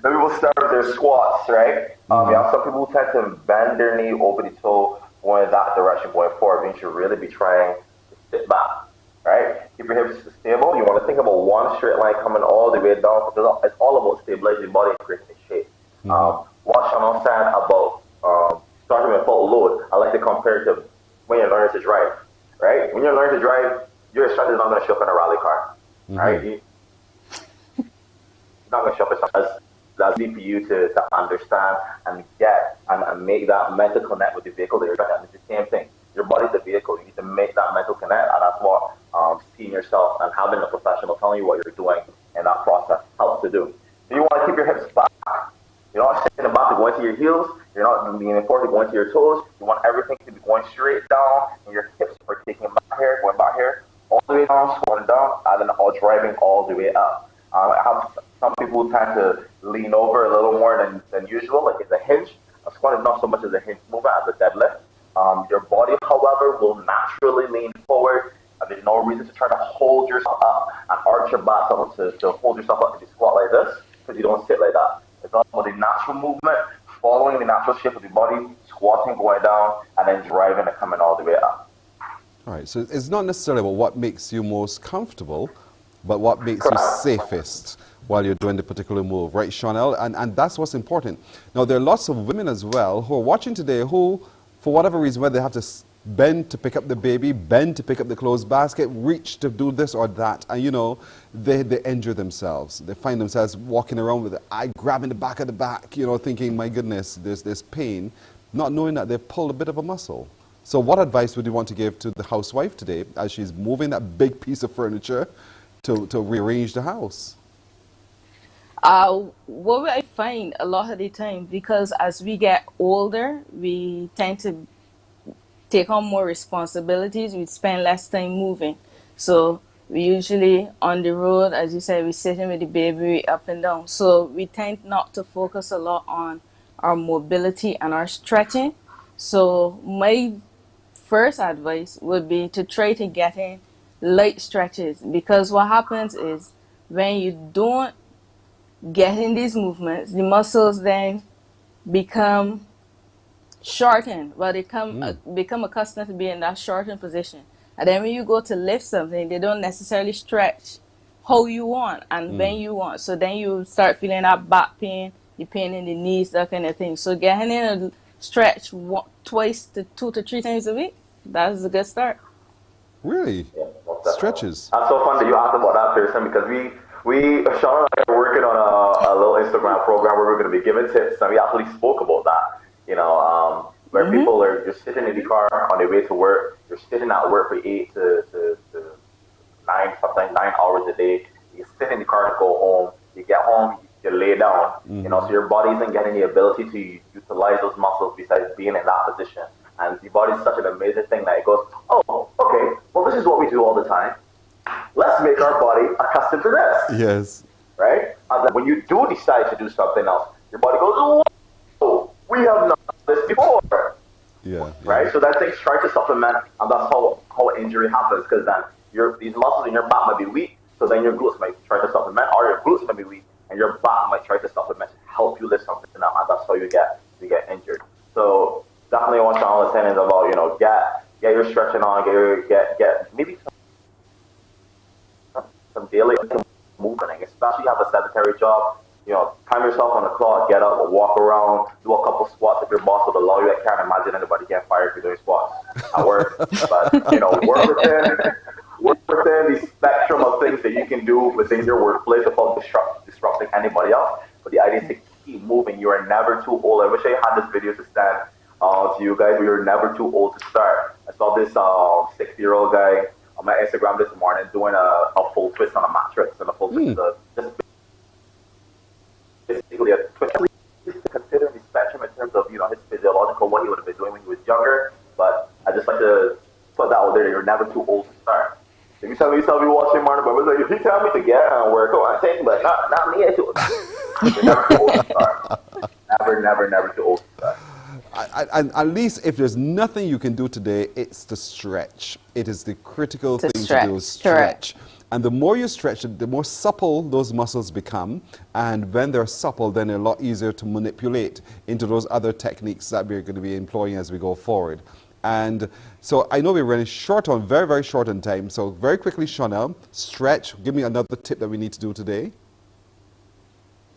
Maybe we'll start with their squats, right? You have some people who tend to bend their knee over the toe, going that direction, going forward. You should really be trying to sit back, right? Keep your hips stable. You want to think about one straight line coming all the way down, because it's all about stabilizing the body and creating the shape. What Chanel said about starting with full load, I like to compare it to when you're learning to drive, right? When you're learning to drive, your instructor is not going to show up in a rally car, right? You're not going to show up. That's easy for you to understand and get and make that mental connect with the vehicle that you're driving. It's the same thing. Your body's the vehicle. You need to make that mental connect, and that's what seeing yourself and having a professional telling you what you're doing in that process helps to do. So you want to keep your hips back. You're not sitting back to going to your heels. You're not being enforced to going to your toes. You want everything to be going straight down, and your hips are taking back here, going back here, all the way down, squatting down, and then all driving all the way up. I have some people who tend to lean over a little more than usual, like it's a hinge. A squat is not so much as a hinge movement as a deadlift. Your body, however, will naturally lean forward, and there's no reason to try to hold yourself up and arch your back up to hold yourself up if you squat like this, because you don't sit like that. It's all about the natural movement, following the natural shape of the body, squatting, going down, and then driving and coming all the way up. All right, so it's not necessarily about what makes you most comfortable, but what makes you safest while you're doing the particular move, right, Chanel? And that's what's important. Now, there are lots of women as well who are watching today who, for whatever reason, whether they have to bend to pick up the baby, bend to pick up the clothes basket, reach to do this or that, and they injure themselves. They find themselves walking around with the eye grabbing the back of the back, thinking, my goodness, there's pain, not knowing that they've pulled a bit of a muscle. So what advice would you want to give to the housewife today as she's moving that big piece of furniture to rearrange the house? What I find a lot of the time, because as we get older, we tend to take on more responsibilities, we spend less time moving. So We usually on the road, as you said, we sitting with the baby up and down. So we tend not to focus a lot on our mobility and our stretching. So my first advice would be to try to get in light stretches, because what happens is when you don't get in these movements, the muscles then become shortened. Well, they become accustomed to being in that shortened position. And then when you go to lift something, they don't necessarily stretch how you want and when you want. So then you start feeling that back pain, the pain in the knees, that kind of thing. So getting in a stretch twice to 2 to 3 times a week, that's a good start. Really? Yeah, Stretches. That's so fun that you asked about that, Pearson, because Sean and I are working on a little Instagram program where we're going to be giving tips, and we actually spoke about that. Where people are just sitting in the car on their way to work. You're sitting at work for 8 to 9, sometimes 9 hours a day. You sit in the car to go home. You get home, you lay down. So your body isn't getting the ability to utilize those muscles besides being in that position. And the body is such an amazing thing that it goes, oh, okay, well, this is what we do all the time. Let's make our body accustomed to this. Yes. Right? And then when you do decide to do something else, your body goes, oh, we have not done this before. Yeah. Right? So that things try to supplement, and that's how injury happens, because then these muscles in your back might be weak, so then your glutes might try to supplement, or your glutes might be weak, and your back might try to supplement to help you lift something up, and that's how you get injured. So definitely what Sean was saying is about, get your stretching on, get maybe some daily movement, especially if you have a sedentary job. Time yourself on the clock, get up, walk around, do a couple squats if your boss would allow you. I can't imagine anybody getting fired for doing squats at work. But, work within the spectrum of things that you can do within your workplace without disrupting anybody else. But the idea is to keep moving. You are never too old. I wish I had this video to stand to you guys, but you're never too old to start. I saw this 60-year-old guy on my Instagram this morning doing a full twist on a mattress, and a full twist just basically a twist. Considering the spectrum in terms of his physiological, what he would have been doing when he was younger. But I just like to put that out there that you're never too old to start. If you tell me watching Mornin Barbados, if you tell me to get and work out, I'm saying, but not me. You're never too old to start. Never too old to start. At least if there's nothing you can do today, it's to stretch. It is the critical thing to do, stretch. And the more you stretch it, the more supple those muscles become. And when they're supple, then they're a lot easier to manipulate into those other techniques that we're going to be employing as we go forward. And so I know we're running very, very short on time. So very quickly, Chanel, stretch. Give me another tip that we need to do today.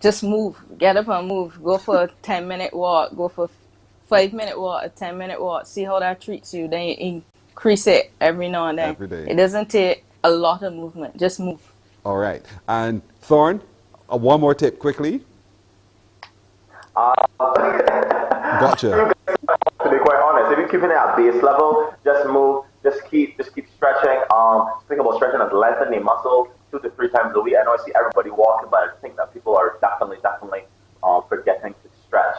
Just move. Get up and move. Go for a 10-minute walk. Go for a 5-minute walk, a 10-minute walk. See how that treats you. Then you increase it every now and then. Every day. It doesn't take a lot of movement. Just move. All right. And Thorn, one more tip quickly. Gotcha. To be quite honest, if you're keeping it at base level, just move, just keep stretching. Think about stretching and lengthening muscle 2 to 3 times a week. I know I see everybody walking, but I think that people are definitely forgetting to stretch.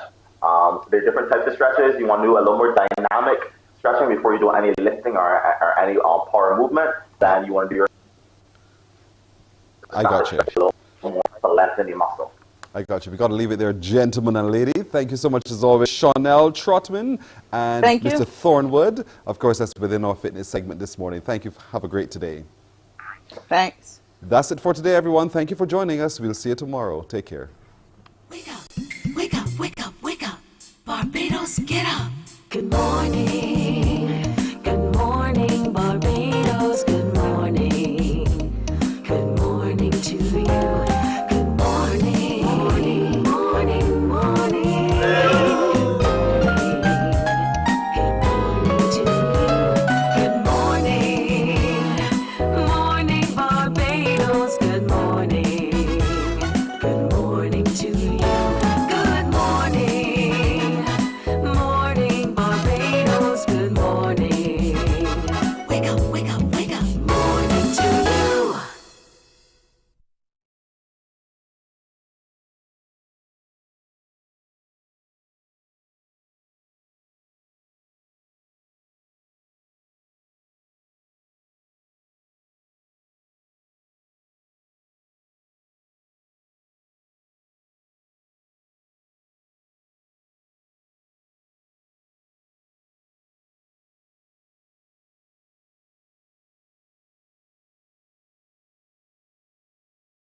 There are different types of stretches. You want to do a little more dynamic stretching before you do any lifting or any power movement. Then you want to do your. I got you. To lengthen the muscle. I got you. We've got to leave it there, gentlemen and lady. Thank you so much, as always, Chanel Trotman and Mr. Thornwood. Of course, that's within our fitness segment this morning. Thank you. Have a great day. Thanks. That's it for today, everyone. Thank you for joining us. We'll see you tomorrow. Take care. Wake up, wake up, wake up, wake up. Barbados, get up. Good morning. Good morning, Barbados. Good morning. Good morning to you. Good morning,